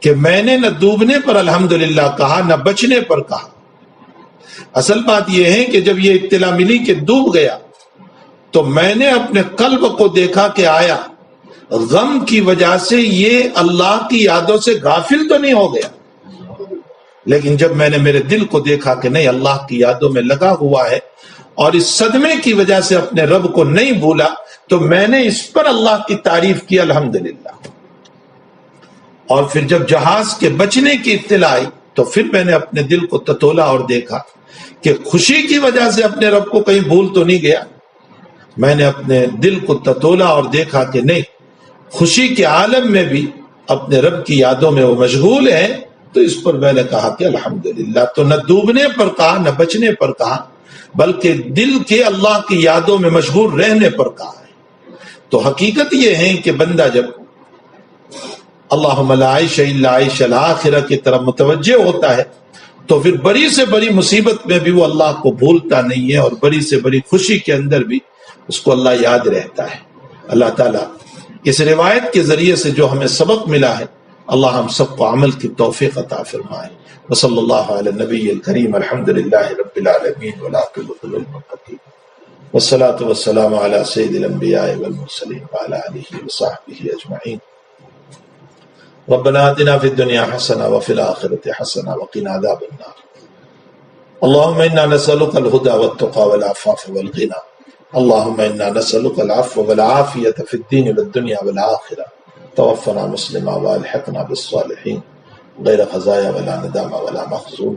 کہ میں نے نہ ڈوبنے پر الحمدللہ کہا، نہ بچنے پر کہا۔ اصل بات یہ ہے کہ جب یہ اطلاع ملی کہ ڈوب گیا تو میں نے اپنے قلب کو دیکھا کہ آیا غم کی وجہ سے یہ اللہ کی یادوں سے غافل تو نہیں ہو گیا، لیکن جب میں نے میرے دل کو دیکھا کہ نہیں، اللہ کی یادوں میں لگا ہوا ہے اور اس صدمے کی وجہ سے اپنے رب کو نہیں بھولا، تو میں نے اس پر اللہ کی تعریف کی الحمدللہ۔ اور پھر جب جہاز کے بچنے کی اطلاع آئی تو پھر میں نے اپنے دل کو تتولا اور دیکھا کہ خوشی کی وجہ سے اپنے رب کو کہیں بھول تو نہیں گیا۔ میں نے اپنے دل کو تتولا اور دیکھا کہ نہیں، خوشی کے عالم میں بھی اپنے رب کی یادوں میں وہ مشغول ہے، تو اس پر میں نے کہا کہ الحمدللہ۔ تو نہ ڈوبنے پر کہا، نہ بچنے پر کہا، بلکہ دل کے اللہ کی یادوں میں مشغول رہنے پر کہا ہے۔ تو حقیقت یہ ہے کہ بندہ جب اللہم لا عیش الا عیش الآخرہ کی طرف متوجہ ہوتا ہے تو پھر بڑی سے بڑی مصیبت میں بھی وہ اللہ کو بھولتا نہیں ہے، اور بڑی سے بڑی خوشی کے اندر بھی اس کو اللہ یاد رہتا ہے۔ اللہ تعالیٰ اس روایت کے ذریعے سے جو ہمیں سبق ملا ہے، اللہ ہم سب کو عمل کی توفیق عطا فرمائے۔ وصلی اللہ علی النبی الکریم، الحمد للہ رب العالمین، والعاقبۃ للمتقین، والصلاۃ والسلام علی سید الانبیاء والمرسلین وعلی آلہ وصحبہ اجمعین۔ ربنا آتنا فی الدنیا حسنہ وفی الآخرۃ حسنہ وقنا عذاب النار۔ اللهم انا نسألك الهدى والتقى والعفاف والغنى، اللهم انا نسألك العفو والعافية في الدين والدنيا والآخرة، توفنا مسلما والحقنا بالصالحين غیر خزایا ولا ندامہ ولا مخزون۔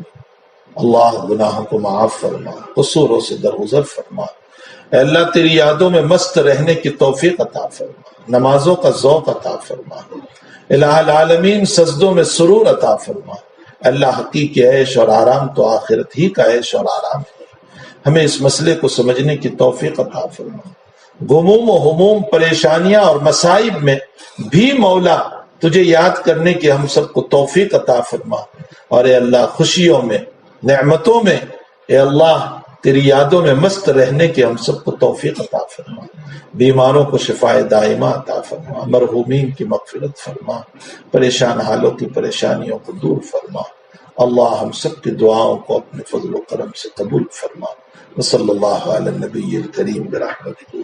اللہ گناہوں کو معاف فرما، قصوروں سے درگزر فرما۔ اے اللہ تیری یادوں میں مست رہنے کی توفیق عطا فرما، نمازوں کا ذوق عطا فرما۔ الہ العالمین سجدوں میں سرور عطا فرما۔ اللہ حقیقی عیش اور آرام تو آخرت ہی کا عیش اور آرام ہے۔ ہمیں اس مسئلے کو سمجھنے کی توفیق عطا فرما۔ غموم و ہموم، پریشانیاں اور مصائب میں بھی مولا تجھے یاد کرنے کی ہم سب کو توفیق عطا فرما، اور اے اللہ خوشیوں میں، نعمتوں میں، اے اللہ تیری یادوں میں مست رہنے کی ہم سب کو توفیق عطا فرما۔ بیماروں کو شفائے دائمہ عطا فرما، مرحومین کی مغفرت فرما، پریشان حالوں کی پریشانیوں کو دور فرما۔ اللہ ہم سب کی دعاؤں کو اپنے فضل و کرم سے قبول فرما۔ وصلی اللہ علی النبی الکریم برحمتہ۔